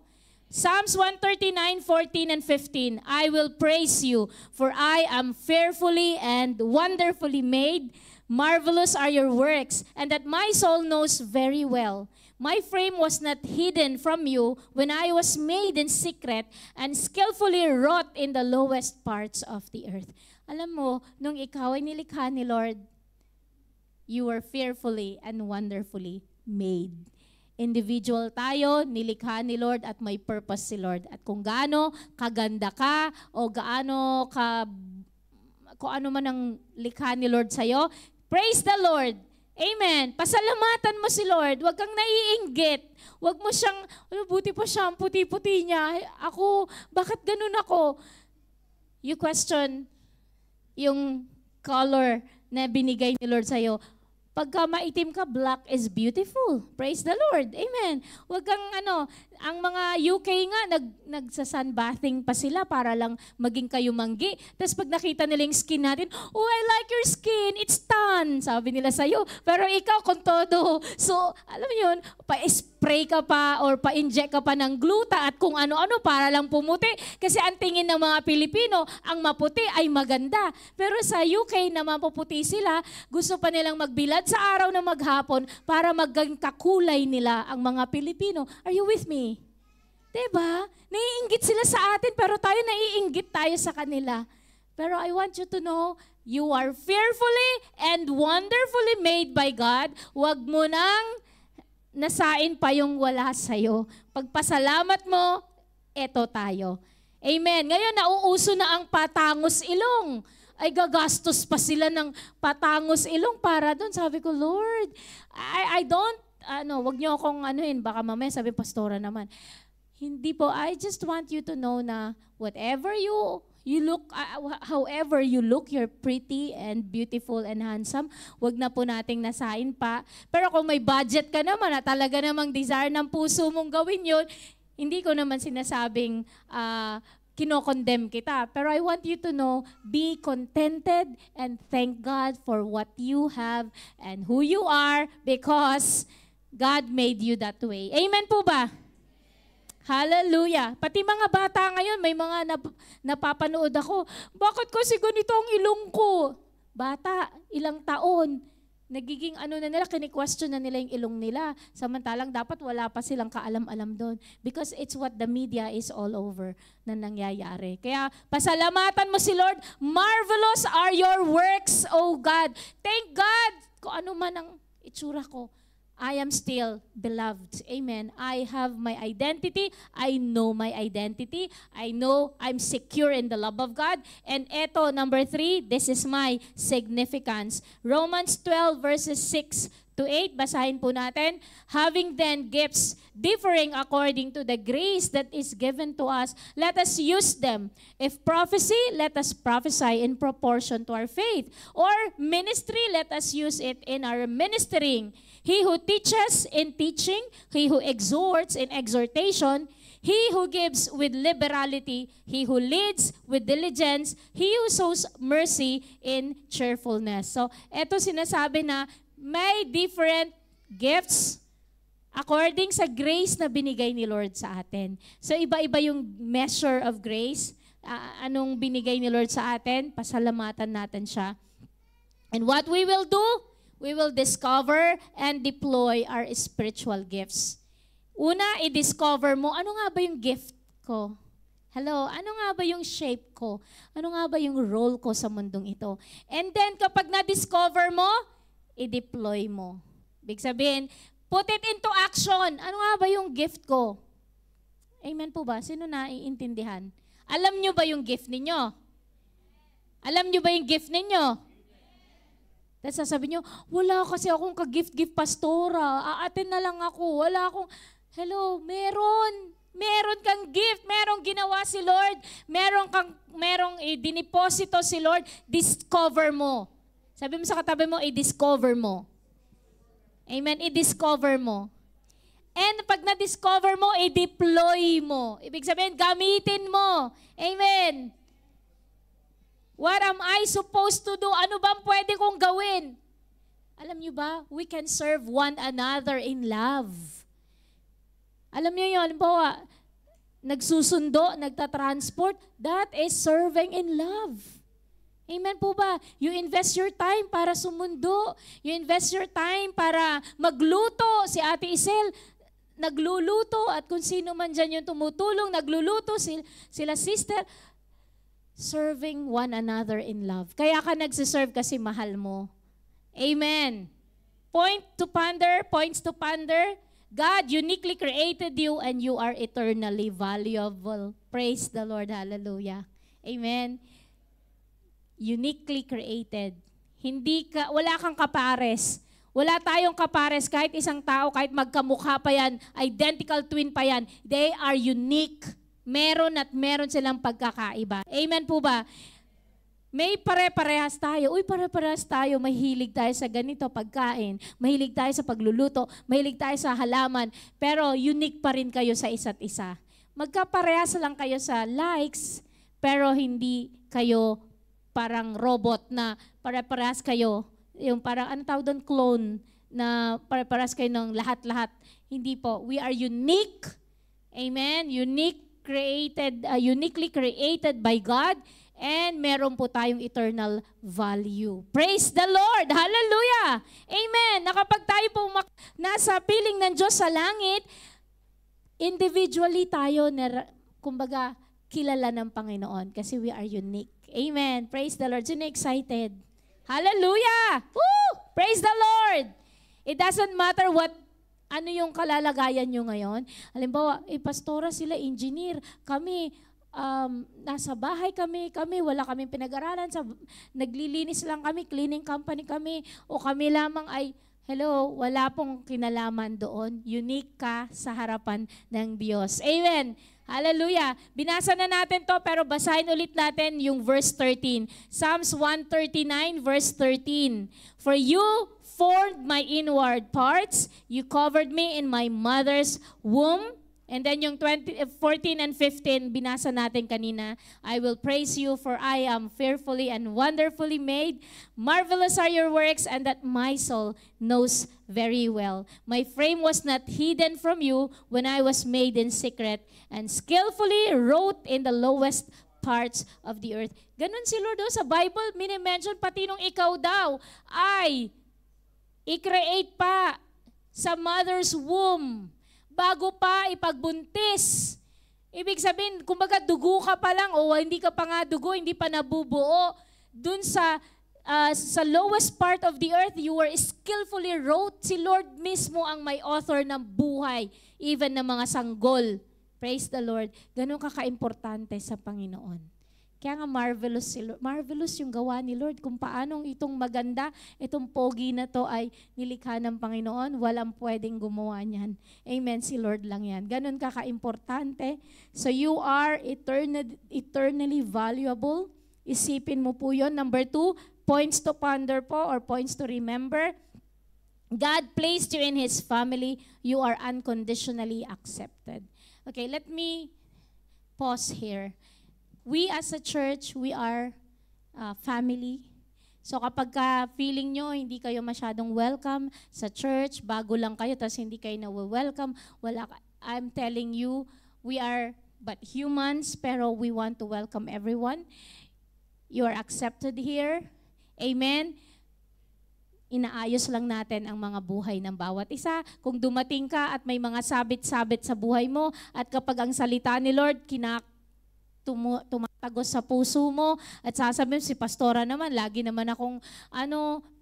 Psalms 139:14 and 15. I will praise you, for I am fearfully and wonderfully made. Marvelous are your works, and that my soul knows very well. My frame was not hidden from you when I was made in secret and skillfully wrought in the lowest parts of the earth. Alam mo, nung ikaw ay nilikha ni Lord, you were fearfully and wonderfully made. Individual tayo, nilikha ni Lord at may purpose si Lord. At kung gaano kaganda ka o gaano ka, kung ano man ang likha ni Lord sa'yo, praise the Lord. Amen. Pasalamatan mo si Lord. Huwag kang naiinggit. Huwag mo siyang, buti pa siya, ang puti-puti niya. Ako, bakit ganun ako? You question yung color na binigay ni Lord sa'yo. Pagka maitim ka, black is beautiful. Praise the Lord. Amen. Huwag kang ang mga UK nga, nagsa-sunbathing pa sila para lang maging kayo manggi. Tapos pag nakita nila yung skin natin, oh, I like your skin, it's tan, sabi nila sa'yo. Pero ikaw, kung todo. So, alam mo yun, pa-spray ka pa or pa-inject ka pa ng gluta at kung ano-ano para lang pumuti. Kasi ang tingin ng mga Pilipino, ang maputi ay maganda. Pero sa UK na mapuputi sila, gusto pa nilang magbilad sa araw na maghapon para maging kakulay nila ang mga Pilipino. Are you with me? Diba? Naiinggit sila sa atin pero tayo naiinggit tayo sa kanila. Pero I want you to know, you are fearfully and wonderfully made by God. Huwag mo nang nasain pa yung wala sa'yo. Pagpasalamat mo, eto tayo. Amen. Ngayon, nauuso na ang patangos ilong. Ay gagastos pa sila ng patangos ilong para doon. Sabi ko, Lord, I don't, wag niyo akong baka mamaya sabi, pastora naman. Hindi po, I just want you to know na whatever you look, however you look, you're pretty and beautiful and handsome. Wag na po nating nasain pa. Pero kung may budget ka naman na talaga namang desire ng puso mong gawin yun, hindi ko naman sinasabing kinokondemn kita. Pero I want you to know, be contented and thank God for what you have and who you are because God made you that way. Amen po ba? Hallelujah. Pati mga bata ngayon, may mga napapanood ako. Bakit kasi ganito ang ilong ko? Bata, ilang taon. Nagiging na nila, kini-question na nila yung ilong nila. Samantalang dapat wala pa silang kaalam-alam doon. Because it's what the media is all over na nangyayari. Kaya pasalamatan mo si Lord. Marvelous are your works, O God. Thank God kung ano man ang itsura ko. I am still beloved. Amen. I have my identity. I know my identity. I know I'm secure in the love of God. And eto, number 3, this is my significance. Romans 12 verses 6 to 8, basahin po natin. Having then gifts differing according to the grace that is given to us, let us use them. If prophecy, let us prophesy in proportion to our faith. Or ministry, let us use it in our ministering. He who teaches in teaching, he who exhorts in exhortation, he who gives with liberality, he who leads with diligence, he who shows mercy in cheerfulness. So, eto sinasabi na may different gifts according sa grace na binigay ni Lord sa atin. So, iba-iba yung measure of grace. Anong binigay ni Lord sa atin? Pasalamatan natin siya. And what we will do? We will discover and deploy our spiritual gifts. Una, i-discover mo, ano nga ba yung gift ko? Hello, ano nga ba yung shape ko? Ano nga ba yung role ko sa mundong ito? And then kapag na-discover mo, i-deploy mo. Ibig sabihin, put it into action. Ano nga ba yung gift ko? Amen po ba? Sino naiintindihan? Alam nyo ba yung gift ninyo? Alam nyo ba yung gift ninyo? Tapos sasabihin nyo, wala kasi akong ka-gift-gift pastora. Aatin na lang ako. Wala akong, hello, meron. Meron kang gift, merong ginawa si Lord, merong diniposito si Lord, discover mo. Sabi mo sa katabi mo, i-discover mo. Amen, i-discover mo. And pag na-discover mo, i-deploy mo. Ibig sabihin, gamitin mo. Amen. What am I supposed to do? Ano bang pwede kong gawin? Alam niyo ba, we can serve one another in love. Alam niyo yun, halimbawa, nagsusundo, nagtatransport, that is serving in love. Amen po ba? You invest your time para sumundo. You invest your time para magluto. Si Ate Isel, nagluluto at kung sino man dyan yung tumutulong, nagluluto, sila sister, serving one another in love. Kaya ka nagsiserve kasi mahal mo. Amen. Points to ponder. God uniquely created you and you are eternally valuable. Praise the Lord. Hallelujah. Amen. Uniquely created. Wala kang kapares. Wala tayong kapares, kahit isang tao, kahit magkamukha pa yan, identical twin pa yan, they are unique. Meron at meron silang pagkakaiba. Amen po ba? May pare-parehas tayo. Uy, pare-parehas tayo. Mahilig tayo sa ganito, pagkain. Mahilig tayo sa pagluluto. Mahilig tayo sa halaman. Pero unique pa rin kayo sa isa't isa. Magkaparehas lang kayo sa likes, pero hindi kayo parang robot na pare-parehas kayo. Yung parang, ano tawag doon, clone, na pare-parehas kayo ng lahat-lahat. Hindi po. We are unique. Amen? Uniquely created by God. And meron po tayong eternal value. Praise the Lord! Hallelujah! Amen! Nakapag tayo po nasa piling ng Diyos sa langit, individually tayo, kumbaga, kilala ng Panginoon kasi we are unique. Amen! Praise the Lord! Sino excited? Hallelujah! Woo! Praise the Lord! It doesn't matter ano yung kalalagayan nyo ngayon. Halimbawa, pastora sila, engineer, kami, nasa bahay kami, wala kaming pinag-aralan, naglilinis lang kami, cleaning company kami, o kami lamang ay, hello, wala pong kinalaman doon. Unique ka sa harapan ng Diyos. Amen. Hallelujah. Binasa na natin to, pero basahin ulit natin yung verse 13. Psalms 139, verse 13. For you formed my inward parts, you covered me in my mother's womb. And then yung 14 and 15, binasa natin kanina, I will praise you for I am fearfully and wonderfully made. Marvelous are your works and that my soul knows very well. My frame was not hidden from you when I was made in secret and skillfully wrote in the lowest parts of the earth. Ganun si Lord sa Bible, minimension pati nung ikaw daw ay i-create pa sa mother's womb. Bago pa ipagbuntis. Ibig sabihin, kumbaga dugo ka pa lang o hindi ka pa nga dugo, hindi pa nabubuo. Dun sa lowest part of the earth, you were skillfully wrote. Si Lord mismo ang may author ng buhay, even ng mga sanggol. Praise the Lord. Ganun ka-importante sa Panginoon. Kaya nga marvelous yung gawa ni Lord. Kung paanong itong maganda, itong pogi na to ay nilikha ng Panginoon, walang pwedeng gumawa niyan. Amen, si Lord lang yan. Ganun ka-importante. So you are eternally valuable. Isipin mo po yun. Number 2, points to ponder po or points to remember. God placed you in His family. You are unconditionally accepted. Okay, let me pause here. We as a church, we are family. So kapag feeling nyo, hindi kayo masyadong welcome sa church, bago lang kayo, tapos hindi kayo na-welcome, I'm telling you, we are but humans, pero we want to welcome everyone. You are accepted here. Amen. Inaayos lang natin ang mga buhay ng bawat isa. Kung dumating ka at may mga sabit-sabit sa buhay mo, at kapag ang salita ni Lord, tumatagos sa puso mo at sasabihin si pastora naman, lagi naman akong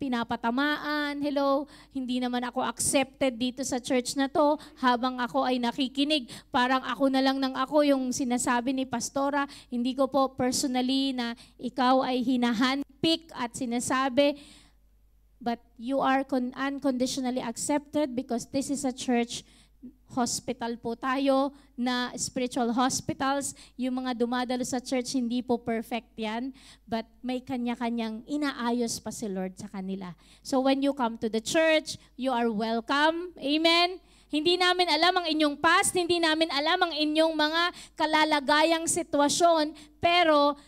pinapatamaan. Hello, hindi naman ako accepted dito sa church na to. Habang ako ay nakikinig, parang ako na lang ng ako yung sinasabi ni pastora. Hindi ko po personally na ikaw ay hinahandpick at sinasabi, but you are unconditionally accepted because this is a church. Hospital po tayo na spiritual hospitals. Yung mga dumadalo sa church, hindi po perfect yan. But may kanya-kanyang inaayos pa si Lord sa kanila. So when you come to the church, you are welcome. Amen? Hindi namin alam ang inyong past, hindi namin alam ang inyong mga kalalagayang sitwasyon, pero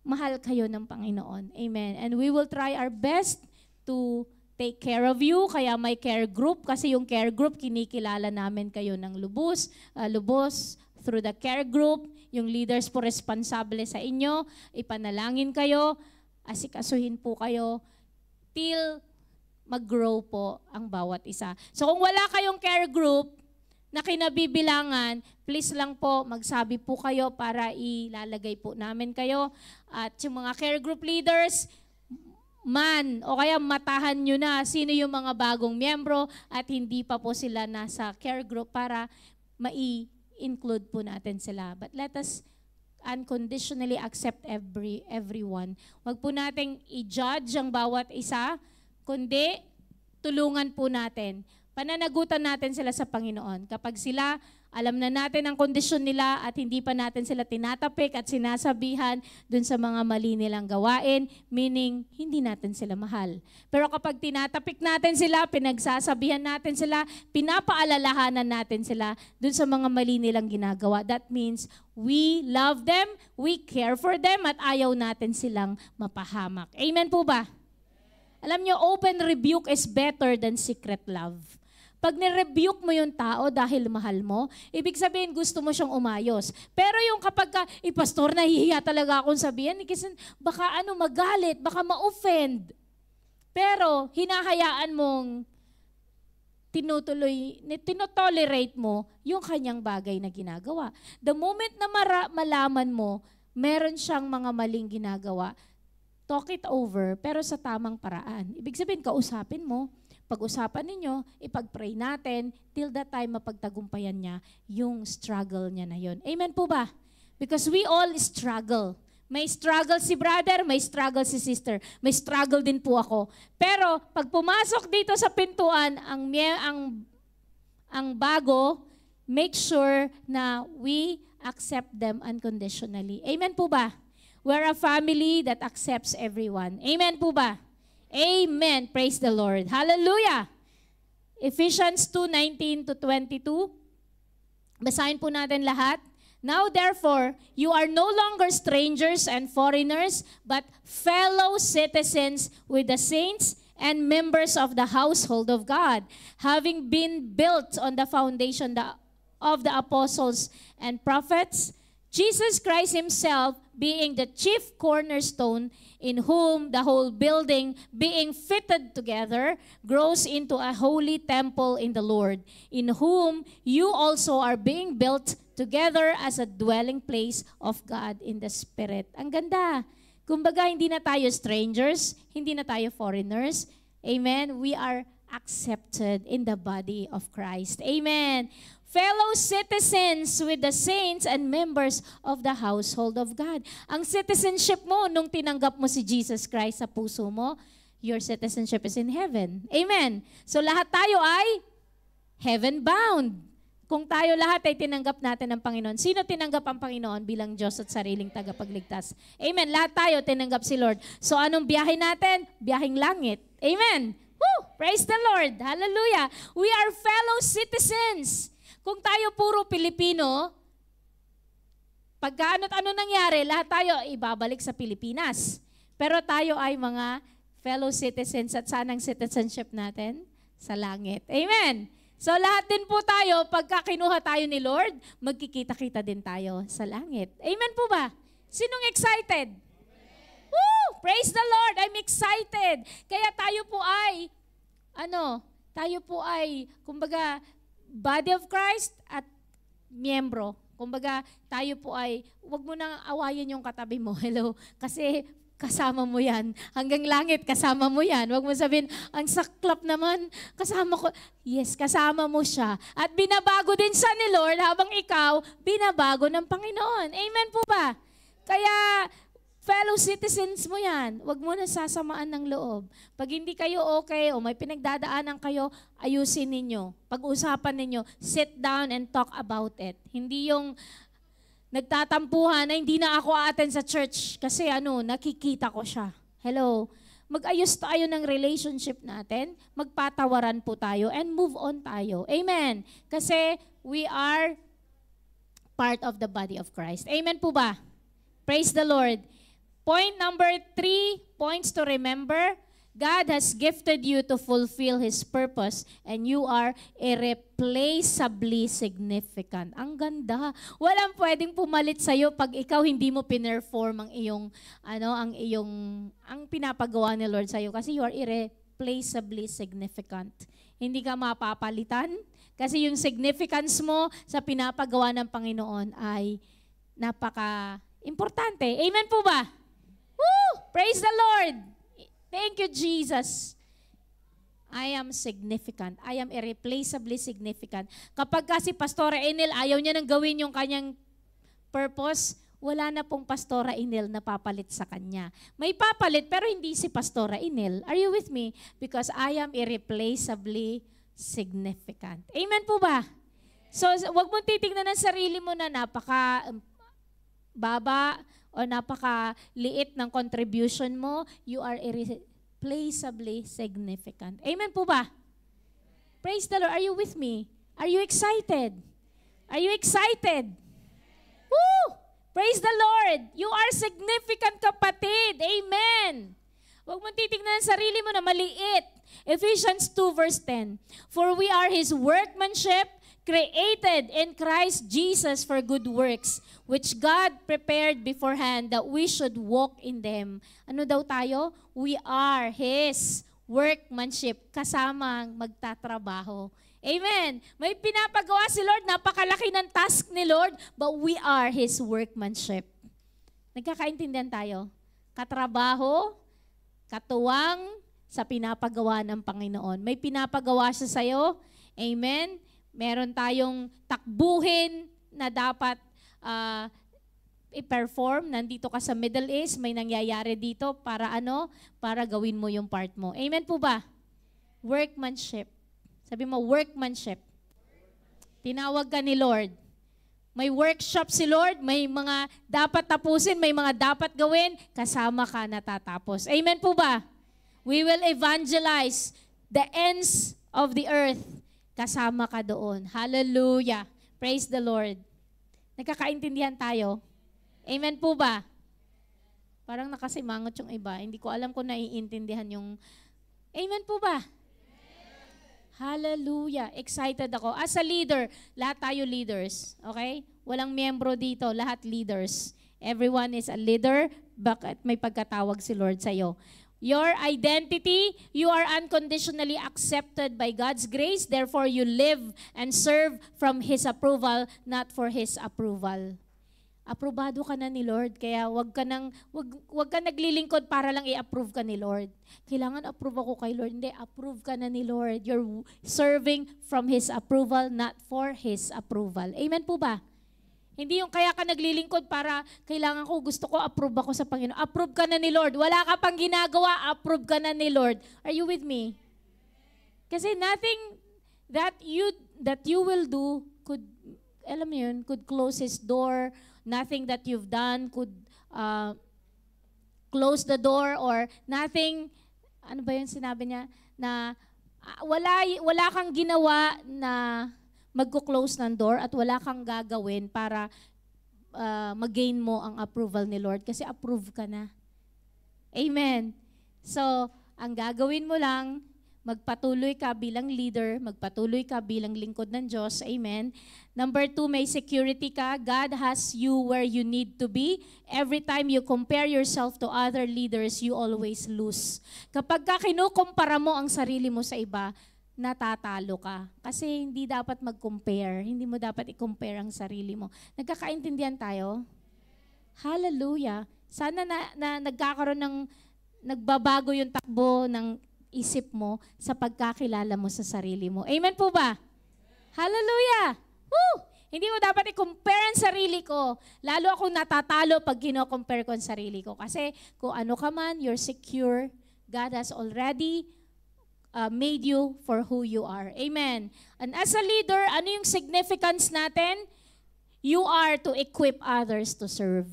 mahal kayo ng Panginoon. Amen? And we will try our best to take care of you, kaya may care group, kasi yung care group, kinikilala namin kayo ng lubos through the care group, yung leaders po responsable sa inyo, ipanalangin kayo, asikasuhin po kayo, till mag-grow po ang bawat isa. So kung wala kayong care group na kinabibilangan, please lang po, magsabi po kayo para ilalagay po namin kayo. At yung mga care group leaders, o kaya matahan nyo na sino yung mga bagong miyembro at hindi pa po sila nasa care group para mai-include po natin sila. But let us unconditionally accept everyone. Huwag po nating i-judge ang bawat isa, kundi tulungan po natin. Pananagutan natin sila sa Panginoon. Kapag sila, alam na natin ang kondisyon nila at hindi pa natin sila tinatapik at sinasabihan dun sa mga mali nilang gawain, meaning hindi natin sila mahal. Pero kapag tinatapik natin sila, pinagsasabihan natin sila, pinapaalalahanan natin sila dun sa mga mali nilang ginagawa, that means we love them, we care for them, at ayaw natin silang mapahamak. Amen po ba? Alam nyo, open rebuke is better than secret love. Pag nirebuke mo yung tao dahil mahal mo, ibig sabihin gusto mo siyang umayos. Pero yung kapag pastor, nahihiya talaga akong sabihin, kasi baka magalit, baka ma-offend. Pero hinahayaan mong tinotolerate mo yung kanyang bagay na ginagawa. The moment na malaman mo, meron siyang mga maling ginagawa, talk it over, pero sa tamang paraan. Ibig sabihin, kausapin mo, pag-usapan ninyo, ipag-pray natin, till that time mapagtagumpayan niya yung struggle niya na yun. Amen po ba? Because we all struggle. May struggle si brother, may struggle si sister, may struggle din po ako. Pero pag pumasok dito sa pintuan, ang bago, make sure na we accept them unconditionally. Amen po ba? We're a family that accepts everyone. Amen po ba? Amen. Praise the Lord. Hallelujah. Ephesians 2:19-22. Basahin po natin lahat. Now therefore, you are no longer strangers and foreigners, but fellow citizens with the saints and members of the household of God, having been built on the foundation of the apostles and prophets, Jesus Christ himself being the chief cornerstone, in whom the whole building, being fitted together, grows into a holy temple in the Lord, in whom you also are being built together as a dwelling place of God in the Spirit. Ang ganda. Kumbaga, hindi na tayo strangers, hindi na tayo foreigners. Amen? We are accepted in the body of Christ. Amen. Fellow citizens with the saints and members of the household of God. Ang citizenship mo nung tinanggap mo si Jesus Christ sa puso mo, your citizenship is in heaven. Amen. So lahat tayo ay heaven-bound. Kung tayo lahat ay tinanggap natin ng Panginoon. Sino tinanggap ang Panginoon bilang Diyos at sariling tagapagligtas? Amen. Lahat tayo tinanggap si Lord. So anong biyahe natin? Biyaheng langit. Amen. Woo! Praise the Lord. Hallelujah. We are fellow citizens. Kung tayo puro Pilipino, pagka ano nangyari, lahat tayo ibabalik sa Pilipinas. Pero tayo ay mga fellow citizens at saan ang citizenship natin? Sa langit. Amen! So lahat din po tayo, pagka kinuha tayo ni Lord, magkikita-kita din tayo sa langit. Amen po ba? Sinong excited? Woo! Praise the Lord! I'm excited! Kaya tayo po ay, kumbaga, body of Christ at miyembro. Kumbaga, tayo po ay, wag mo nang awayin yung katabi mo. Hello? Kasi kasama mo yan. Hanggang langit, kasama mo yan. Wag mo sabihin, ang saklap naman, kasama ko. Yes, kasama mo siya. At binabago din siya ni Lord habang ikaw, binabago ng Panginoon. Amen po ba? Kaya, fellow citizens mo yan. Wag mo na sasamaan ng loob. Pag hindi kayo okay o may pinagdadaanan kayo, ayusin ninyo. Pag-usapan ninyo, sit down and talk about it. Hindi yung nagtatampuhan na hindi na ako attend sa church kasi nakikita ko siya. Hello? Mag-ayos tayo ng relationship natin, magpatawaran po tayo, and move on tayo. Amen? Kasi we are part of the body of Christ. Amen po ba? Praise the Lord. Point number 3, points to remember. God has gifted you to fulfill His purpose and you are irreplaceably significant. Ang ganda. Walang pwedeng pumalit sa'yo pag ikaw hindi mo pinerform ang pinapagawa ni Lord sa'yo kasi you are irreplaceably significant. Hindi ka mapapalitan kasi yung significance mo sa pinapagawa ng Panginoon ay napaka-importante. Amen po ba? Woo! Praise the Lord! Thank you, Jesus. I am significant. I am irreplaceably significant. Kapag kasi Pastora Enel, ayaw niya nang gawin yung kanyang purpose, wala na pong Pastora Enel na papalit sa kanya. May papalit, pero hindi si Pastora Enel. Are you with me? Because I am irreplaceably significant. Amen po ba? So, wag mong titignan ng sarili mo na napaka-baba, o napaka-liit ng contribution mo, you are irreplaceably significant. Amen po ba? Praise the Lord. Are you with me? Are you excited? Are you excited? Woo! Praise the Lord. You are significant, kapatid. Amen. Huwag mong titignan ang sarili mo na maliit. Ephesians 2 verse 10. For we are His workmanship, created in Christ Jesus for good works, which God prepared beforehand that we should walk in them. Ano daw tayo? We are His workmanship, kasamang magtatrabaho. Amen. May pinapagawa si Lord, napakalaki ng task ni Lord, but we are His workmanship. Nagkakaintindihan tayo? Katrabaho, katuwang sa pinapagawa ng Panginoon. May pinapagawa siya sa'yo. Amen. Meron tayong takbuhin na dapat i-perform. Nandito ka sa Middle East, may nangyayari dito para para gawin mo yung part mo. Amen po ba? Workmanship. Sabi mo, workmanship. Tinawag ka ni Lord. May workshop si Lord, may mga dapat tapusin, may mga dapat gawin, kasama ka natatapos. Amen po ba? We will evangelize the ends of the earth. Kasama ka doon. Hallelujah. Praise the Lord. Nagkakaintindihan tayo? Amen po ba? Parang nakasimangot yung iba. Hindi ko alam kung naiintindihan yung... Amen po ba? Hallelujah. Excited ako. As a leader, lahat tayo leaders. Okay? Walang miyembro dito. Lahat leaders. Everyone is a leader. Bakit may pagkatawag si Lord sa'yo? Your identity, you are unconditionally accepted by God's grace. Therefore, you live and serve from His approval, not for His approval. Aprobado ka na ni Lord, kaya wag ka naglilingkod para lang i-approve ka ni Lord. Kailangan approve ako kay Lord. Hindi, approve ka na ni Lord. You're serving from His approval, not for His approval. Amen po ba? Hindi yung kaya ka naglilingkod para kailangan ko, gusto ko, approve ako sa Panginoon. Approve ka na ni Lord. Wala ka pang ginagawa, approve ka na ni Lord. Are you with me? Kasi nothing that you will do could, alam mo yun, could close His door. Nothing that you've done could close the door, or nothing, ano ba yun sinabi niya, na wala kang ginawa na magko-close ng door at wala kang gagawin para mag-gain mo ang approval ni Lord kasi approve ka na. Amen. So, ang gagawin mo lang, magpatuloy ka bilang leader, magpatuloy ka bilang lingkod ng Diyos. Amen. Number 2, may security ka. God has you where you need to be. Every time you compare yourself to other leaders, you always lose. Kapag ka kinukumpara mo ang sarili mo sa iba, natatalo ka. Kasi hindi dapat mag-compare. Hindi mo dapat i-compare ang sarili mo. Nagkakaintindihan tayo? Hallelujah. Sana na nagkakaroon ng, nagbabago yung takbo ng isip mo sa pagkakilala mo sa sarili mo. Amen po ba? Hallelujah! Woo! Hindi mo dapat i-compare ang sarili ko. Lalo akong natatalo pag kino-compare ko ang sarili ko. Kasi kung ano ka man, you're secure. God has already made you for who you are. Amen. And as a leader, ano yung significance natin? You are to equip others to serve.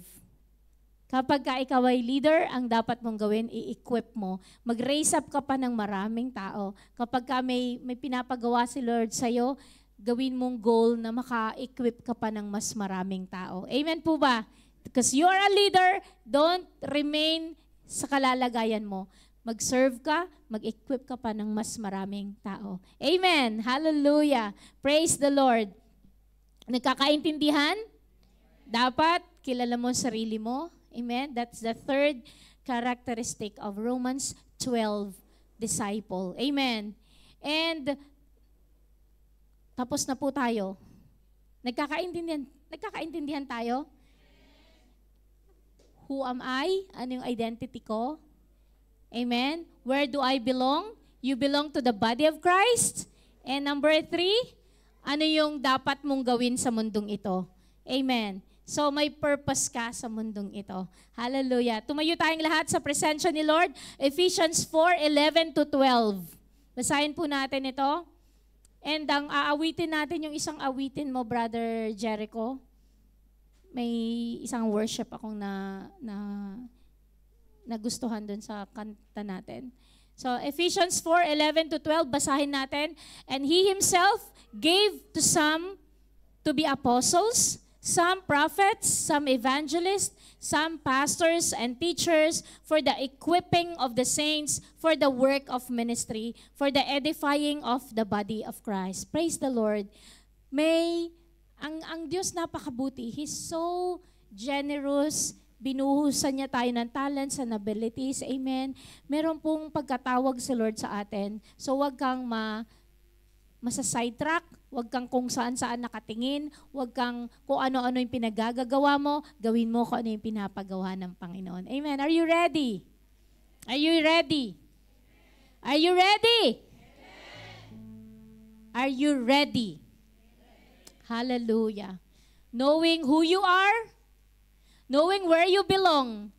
Kapag ka ikaw ay leader, ang dapat mong gawin, i-equip mo. Mag-raise up ka pa ng maraming tao. Kapag ka may pinapagawa si Lord sa'yo, gawin mong goal na maka-equip ka pa ng mas maraming tao. Amen po ba? Because you are a leader, don't remain sa kalalagayan mo. Mag-serve ka, mag-equip ka pa ng mas maraming tao. Amen. Hallelujah. Praise the Lord. Nagkakaintindihan? Dapat kilala mo ang sarili mo. Amen. That's the third characteristic of Romans 12 disciple. Amen. And tapos na po tayo. Nagkakaintindihan tayo? Who am I? Ano yung identity ko? Amen. Where do I belong? You belong to the body of Christ. And number 3, ano yung dapat mong gawin sa mundong ito? Amen. So may purpose ka sa mundong ito. Hallelujah. Tumayo tayong lahat sa presensya ni Lord. Ephesians 4:11-12. Basahin po natin ito. And ang aawitin natin yung isang awitin mo, Brother Jericho. May isang worship akong nagustuhan dun sa kanta natin. So Ephesians 4:11-12, basahin natin. And He Himself gave to some to be apostles, some prophets, some evangelists, some pastors and teachers for the equipping of the saints, for the work of ministry, for the edifying of the body of Christ. Praise the Lord. Ang Diyos napakabuti. He's so generous. Binuhusan niya tayo ng talents and abilities. Amen. Meron pong pagkatawag si Lord sa atin. So wag kang masasidetrack, wag kang kung saan-saan nakatingin, wag kang kung ano-ano yung pinagagagawa mo, gawin mo kung ano yung pinapagawa ng Panginoon. Amen. Are you ready? Are you ready? Are you ready? Are you ready? Hallelujah. Knowing who you are, knowing where you belong,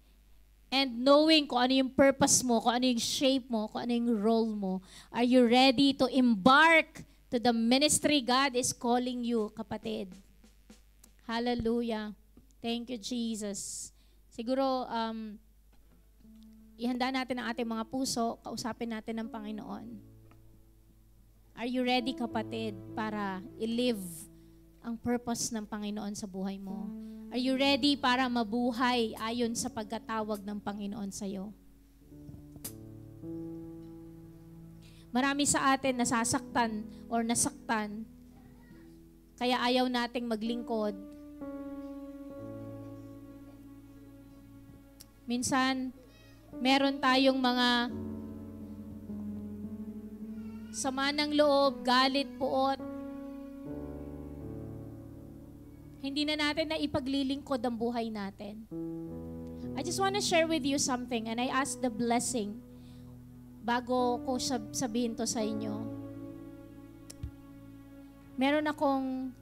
and knowing kung ano yung purpose mo, kung ano yung shape mo, kung ano yung role mo. Are you ready to embark to the ministry God is calling you, kapatid? Hallelujah. Thank you, Jesus. Siguro, ihanda natin ang ating mga puso, kausapin natin ang Panginoon. Are you ready, kapatid, para i-live ang purpose ng Panginoon sa buhay mo? Are you ready para mabuhay ayon sa pagkatawag ng Panginoon sa iyo? Marami sa atin nasasaktan or nasaktan, kaya ayaw nating maglingkod. Minsan, meron tayong mga sama ng loob, galit, puot. Hindi na natin na ipaglilingkod ang buhay natin. I just want to share with you something, and I ask the blessing bago ko sabihin to sa inyo. Meron akong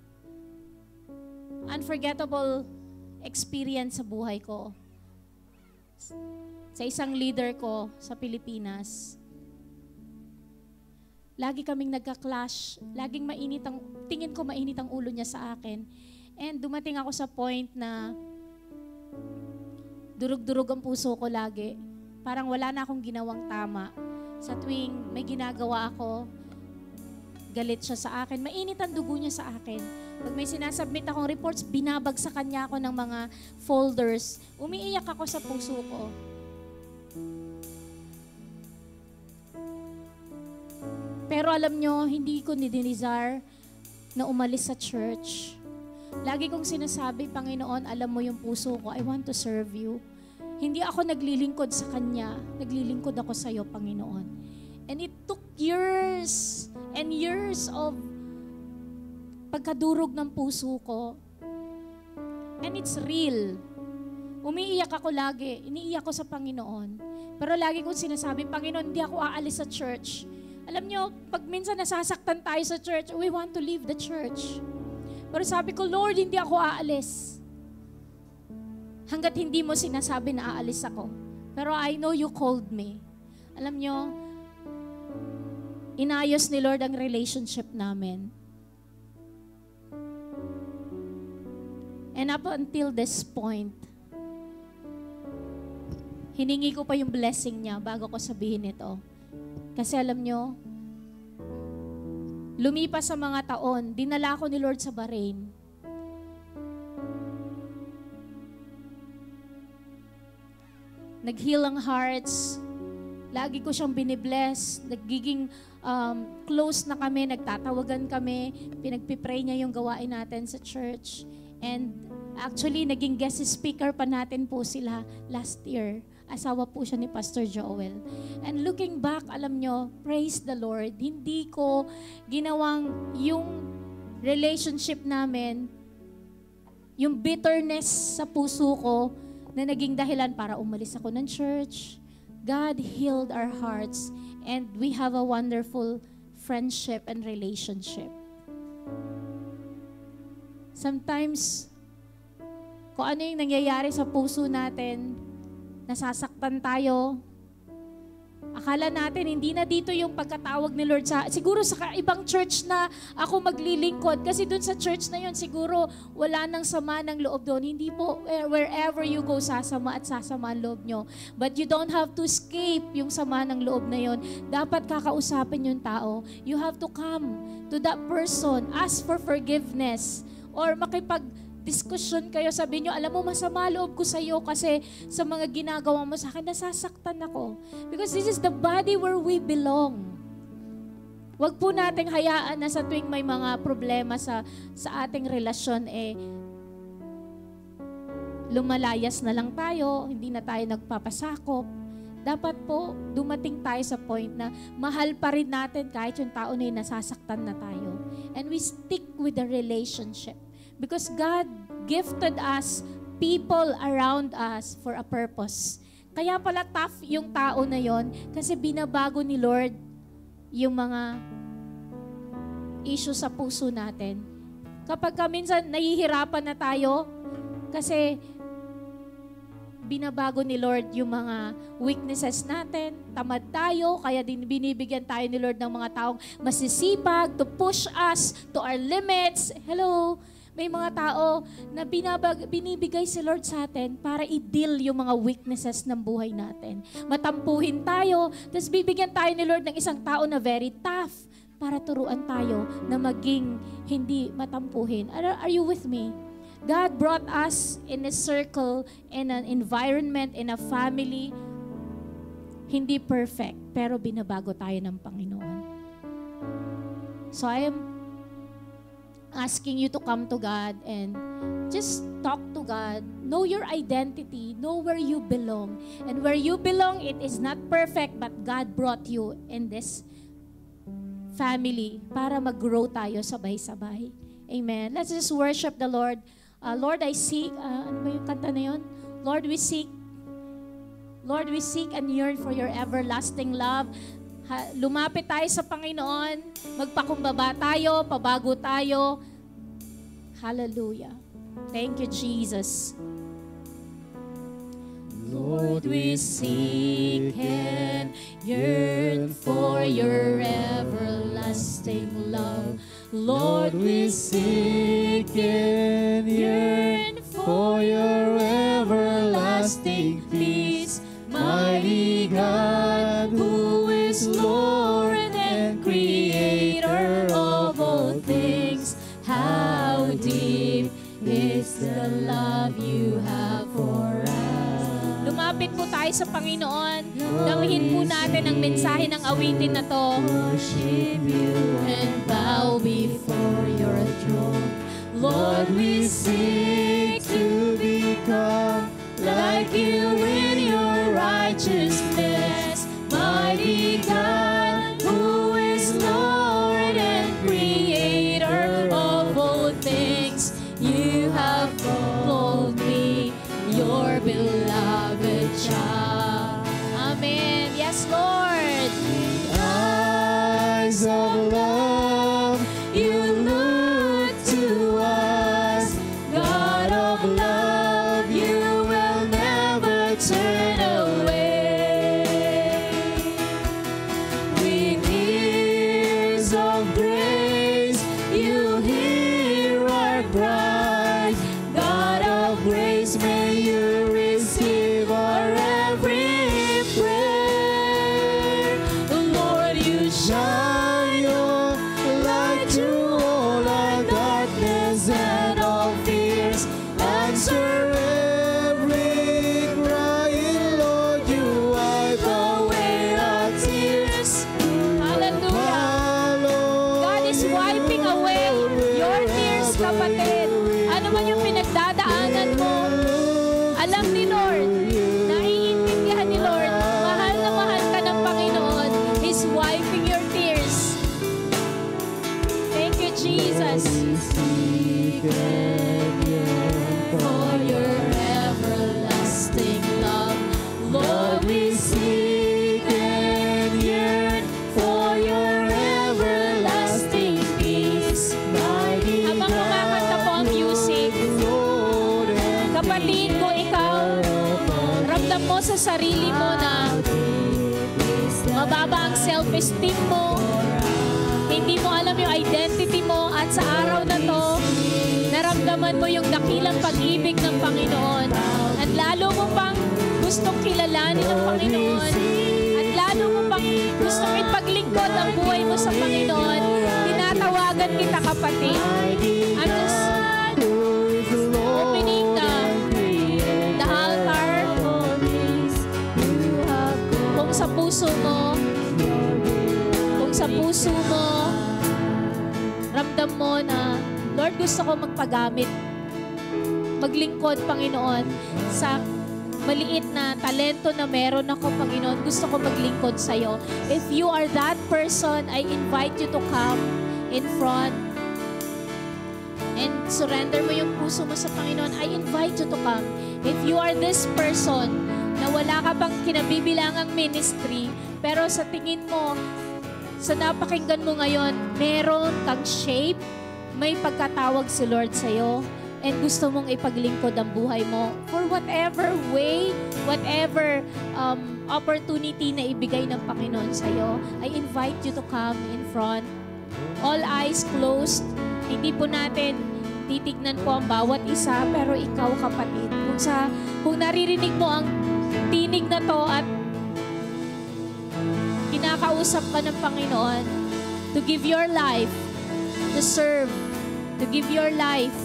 unforgettable experience sa buhay ko. Sa isang leader ko sa Pilipinas. Lagi kaming nagka-clash. Laging tingin ko mainit ang ulo niya sa akin. And dumating ako sa point na durug-durug ang puso ko lagi. Parang wala na akong ginawang tama. Sa tuwing may ginagawa ako, galit siya sa akin. Mainit ang dugo niya sa akin. Pag may sinasubmit akong reports, binabagsakan niya ako ng mga folders. Umiiyak ako sa puso ko. Pero alam nyo, hindi ko ni-desire na umalis sa church. Lagi kong sinasabi, Panginoon, alam mo yung puso ko, I want to serve you. Hindi ako naglilingkod sa Kanya, naglilingkod ako sa iyo, Panginoon. And it took years and years of pagkadurog ng puso ko. And it's real. Umiiyak ako lagi. Iniiyak ko sa Panginoon. Pero lagi kong sinasabi, Panginoon, hindi ako aalis sa church. Alam nyo, pag minsan nasasaktan tayo sa church, we want to leave the church. Pero sabi ko, Lord, hindi ako aalis. Hanggat hindi mo sinasabi na aalis ako. Pero I know you called me. Alam nyo, inayos ni Lord ang relationship namin. And up until this point, hiningi ko pa yung blessing niya bago ko sabihin ito. Kasi alam nyo, lumipas sa mga taon, dinala ko ni Lord sa Bahrain. Nag-heal ang hearts. Lagi ko siyang binibless. Nagiging close na kami, nagtatawagan kami. Pinagpipray niya yung gawain natin sa church. And actually, naging guest speaker pa natin po sila last year. Asawa po siya ni Pastor Joel. And looking back, alam nyo, praise the Lord, hindi ko ginawang yung relationship namin, yung bitterness sa puso ko na naging dahilan para umalis ako ng church. God healed our hearts and we have a wonderful friendship and relationship. Sometimes, kung ano yung nangyayari sa puso natin, nasasaktan tayo. Akala natin, hindi na dito yung pagkatawag ni Lord sa, siguro sa ibang church na ako maglilingkod. Kasi dun sa church na yun, siguro wala nang sama ng loob doon. Hindi po, wherever you go, sasama at sasama ang loob nyo. But you don't have to escape yung sama ng loob na yun. Dapat kakausapin yung tao. You have to come to that person, ask for forgiveness, or makipag-diskusyon kayo, sabi nyo, alam mo, masama loob ko sa iyo kasi sa mga ginagawa mo sa akin, nasasaktan ako. Because this is the body where we belong. Huwag po nating hayaan na sa tuwing may mga problema sa ating relasyon, lumalayas na lang tayo, hindi na tayo nagpapasakop. Dapat po, dumating tayo sa point na mahal pa rin natin kahit yung tao na yun nasasaktan na tayo. And we stick with the relationship. Because God gifted us people around us for a purpose. Kaya pala tough yung tao na yon kasi binabago ni Lord yung mga issue sa puso natin. Kapag minsan nahihirapan na tayo kasi binabago ni Lord yung mga weaknesses natin, tamad tayo, kaya din binibigyan tayo ni Lord ng mga taong masisipag to push us to our limits. Hello? May mga tao na binibigay si Lord sa atin para i-deal yung mga weaknesses ng buhay natin. Matampuhin tayo, tapos bibigyan tayo ni Lord ng isang tao na very tough para turuan tayo na maging hindi matampuhin. Are you with me? God brought us in a circle, in an environment, in a family, hindi perfect, pero binabago tayo ng Panginoon. So I am asking you to come to God and just talk to God. Know your identity. Know where you belong. And where you belong, it is not perfect, but God brought you in this family para mag-grow tayo sabay-sabay. Amen. Let's just worship the Lord. Lord, I seek, ano ba yung kanta na yun? Lord, we seek and yearn for your everlasting love. Lumapit tayo sa Panginoon, magpakumbaba tayo, pabago tayo. Hallelujah. Thank you, Jesus. Lord, we seek and yearn for your everlasting love. Lord, we seek and yearn for your everlasting peace. Mighty God, who is Lord and Creator of all things, how deep is the love you have for us. Lumapit po tayo sa Panginoon. Dawihin po natin ang mensahe ng awitin na to. Worship you and bow before your throne. Lord, we seek to become like you in your righteousness, mighty God, who kapatid, ano man yung pinagdadaanan mo, alam ni Lord, naiintindihan ni Lord, mahal na mahal ka ng Panginoon. He's wiping your tears. Thank you, Jesus. For your everlasting love, Lord, we seek and yearn for your everlasting peace. Habang kumakanta po ang music, kapatid ko, ikaw, ramdam mo sa sarili mo na mababa ang self-esteem mo, hindi mo alam yung identity mo, at sa araw na to, naramdaman mo yung dakilang pag-ibig ng Panginoon, at lalo mo pang gustong kilalanin ng Panginoon, at lalo mo pang gustong ipaglingkod ang buhay mo sa Panginoon, tinatawagan kita, kapatid. I'm just opening the altar. Kung sa puso mo, ramdam mo na, Lord, gusto ko magpagamit, maglingkod, Panginoon, sa maliit na talento na meron ako, Panginoon. Gusto ko maglingkod sa'yo. If you are that person, I invite you to come in front and surrender mo yung puso mo sa Panginoon. I invite you to come. If you are this person na wala ka bang kinabibilangang ministry, pero sa tingin mo, sa napakinggan mo ngayon, meron kang shape, may pagkatawag si Lord sa'yo, and gusto mong ipaglingkod ang buhay mo for whatever way, whatever opportunity na ibigay ng Panginoon sa'yo, I invite you to come in front. All eyes closed. Hindi po natin titignan po ang bawat isa, pero ikaw, kapatid, kung naririnig mo ang tinig na to at kinakausap ka ng Panginoon to give your life, to serve, to give your life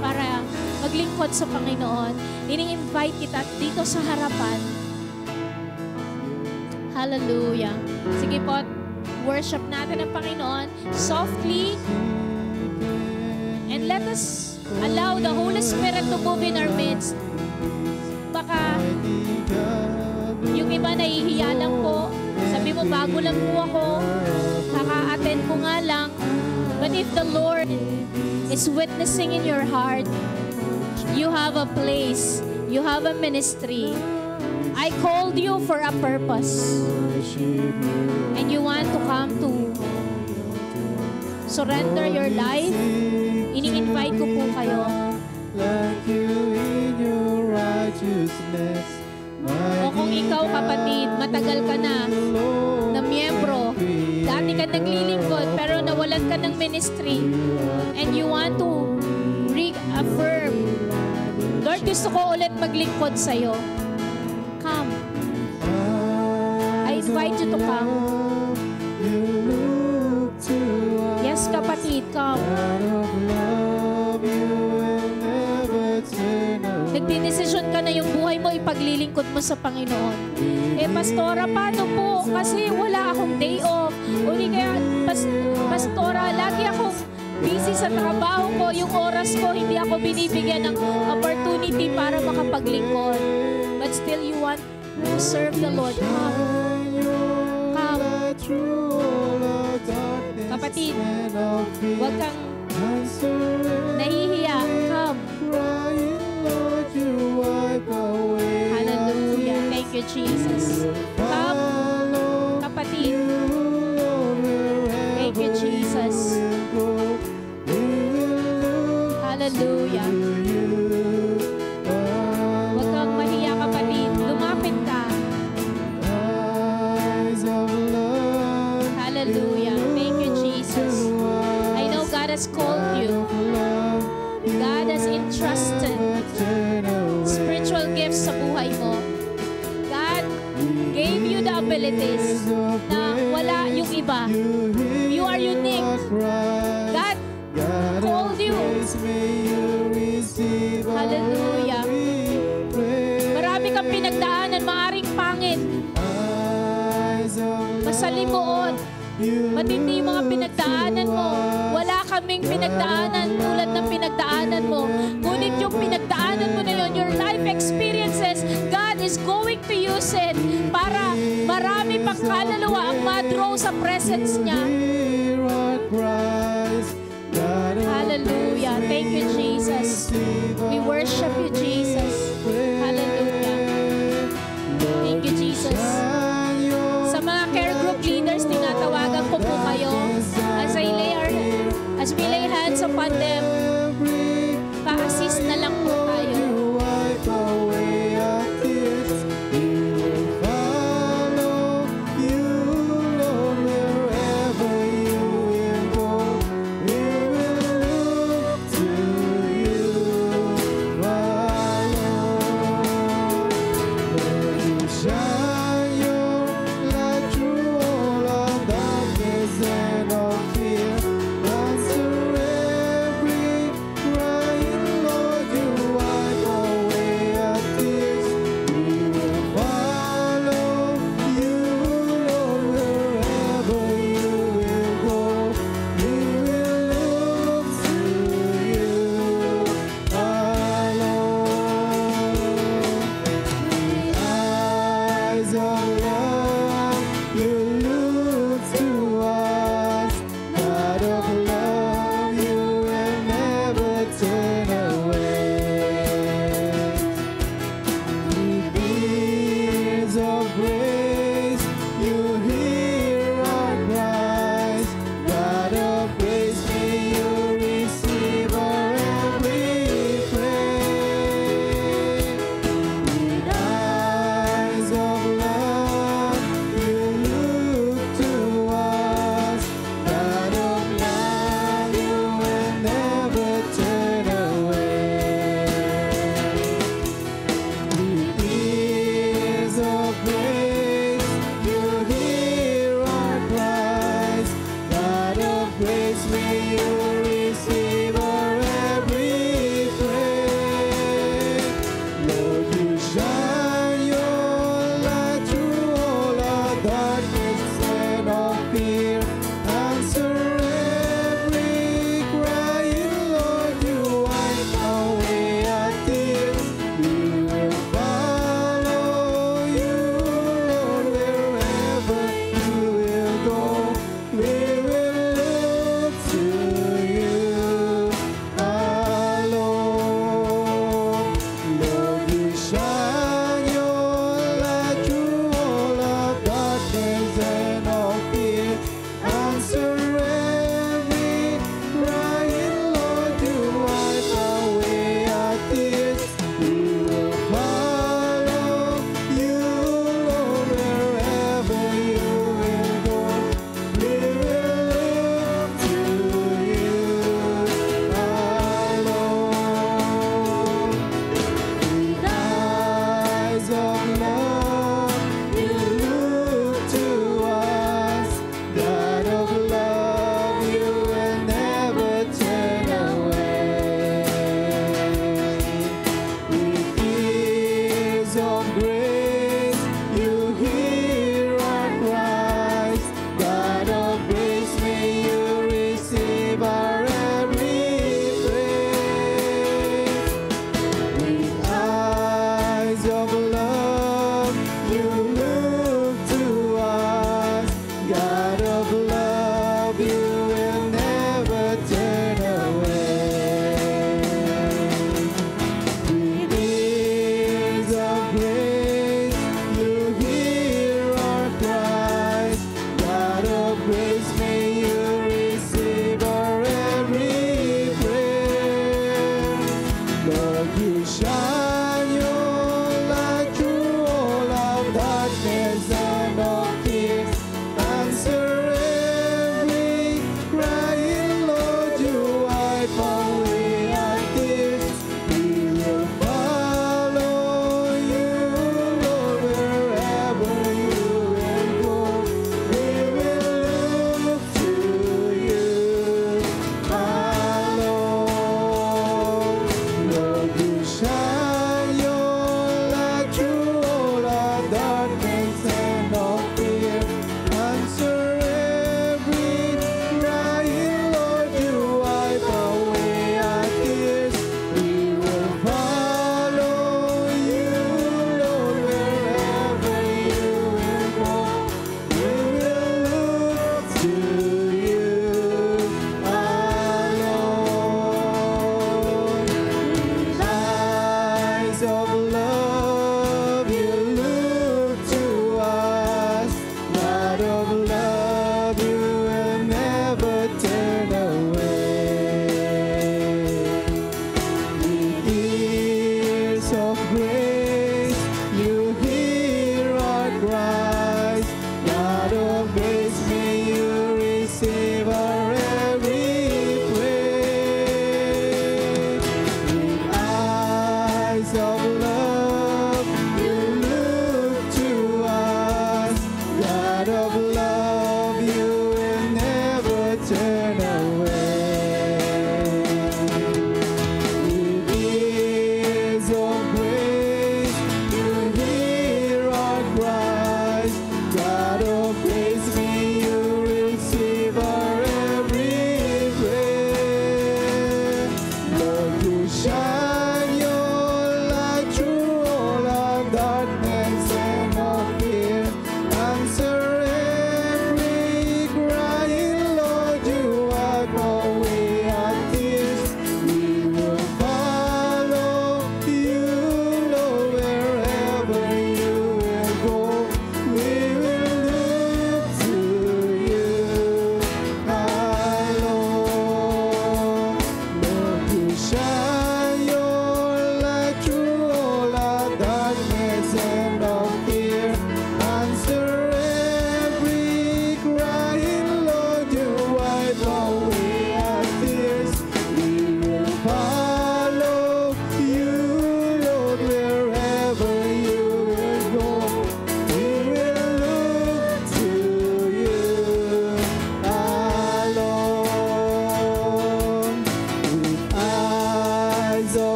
para maglingkod sa Panginoon, ini-invite kita dito sa harapan. Hallelujah. Sige po, worship natin ang Panginoon softly, and let us allow the Holy Spirit to move in our midst. Baka yung iba nahihiya lang po, sabi mo, bago lang po ako, kaka-attend ko nga lang. But if the Lord is witnessing in your heart, you have a place, you have a ministry. I called you for a purpose. And you want to come to surrender your life, ini-invite ko po kayo. Like you in your righteousness. O kung ikaw, kapatid, matagal ka na miyembro, dati ka naglilingkod, pero nawalan ka ng ministry, and you want to reaffirm, Lord, gusto ko ulit maglingkod sa'yo. Come. I invite you to come. Yes, kapatid, come. Nagdidesisyon ka na yung buhay mo, ipaglilingkod mo sa Panginoon. Eh, Pastora, paano po? Kasi wala akong day off. O di kaya, Pastora, lagi akong busy sa trabaho ko. Yung oras ko, hindi ako binibigyan ng opportunity para makapaglingkod. But still, you want to serve the Lord. Come. Come. Kapatid, huwag kang nahihiya. Come. Hallelujah. Thank you, Jesus. Come, kapatid. Thank you, Jesus. Hallelujah. Huwag kang mahiya, kapatid. Lumapit ka. Hallelujah. Thank you, Jesus. I know God has called you. God has entrusted spiritual gifts sa buhay mo. God gave you the abilities na wala yung iba. You are unique. God called you. Hallelujah. Marami kang pinagdaanan, maaring pangit, masalimuot, matindi yung mga pinagdaanan mo. Wala ka maraming pinagdaanan tulad ng pinagdaanan mo. Ngunit yung pinagdaanan mo na yun, your life experiences, God is going to use it para marami pang kaluluwa ang madraw sa presence niya. Hallelujah. Thank you, Jesus. We worship you, Jesus. Hallelujah. Thank you, Jesus. Sa mga care group leaders, tinatawagan ko po kayo as we lay hands upon them. Pa-assist na lang po tayo.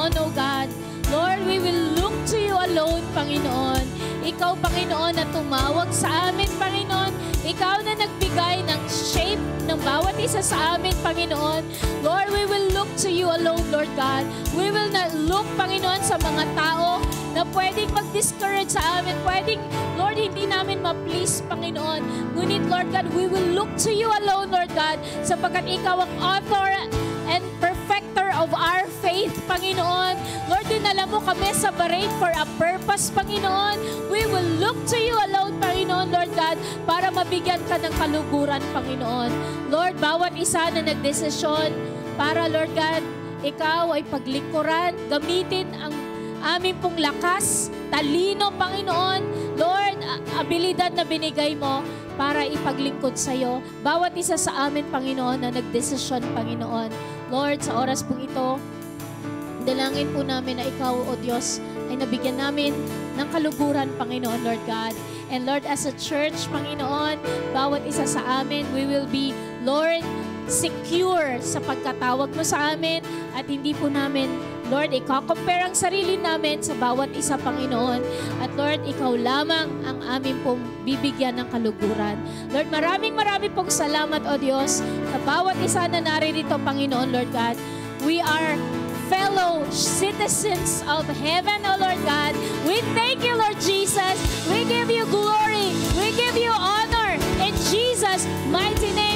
Panginoon, O God. Lord, we will look to you alone, Panginoon. Ikaw, Panginoon, na tumawag sa amin, Panginoon. Ikaw na nagbigay ng shape ng bawat isa sa amin, Panginoon. Lord, we will look to you alone, Lord God. We will not look, Panginoon, sa mga tao na pwedeng mag-discourage sa amin. Pwedeng, Lord, hindi namin ma-please, Panginoon. Ngunit, Lord God, we will look to you alone, Lord God, sapagkat ikaw ang author and perfecter of our faith, Panginoon. Lord, dinala mo kami sa Bahrain for a purpose, Panginoon. We will look to you alone, Panginoon, Lord God, para mabigyan ka ng kaluguran, Panginoon. Lord, bawat isa na nagdesisyon para, Lord God, ikaw ay paglingkuran, gamitin ang aming pong lakas, talino, Panginoon. Lord, abilidad na binigay mo para ipaglingkod sa iyo. Bawat isa sa amin, Panginoon, na nagdesisyon, Panginoon. Lord, sa oras pong ito, dalangin po namin na ikaw, O Diyos, ay nabigyan namin ng kaluguran, Panginoon, Lord God. And Lord, as a church, Panginoon, bawat isa sa amin, we will be, Lord, secure sa pagkatawag mo sa amin at hindi po namin, Lord, ikaw-compare ang sarili namin sa bawat isa, Panginoon. At Lord, ikaw lamang ang amin pong bibigyan ng kaluguran. Lord, maraming pong salamat, O Diyos, sa bawat isa na naririto, Panginoon, Lord God. We are fellow citizens of heaven, O Lord God. We thank you, Lord Jesus. We give you glory. We give you honor in Jesus' mighty name.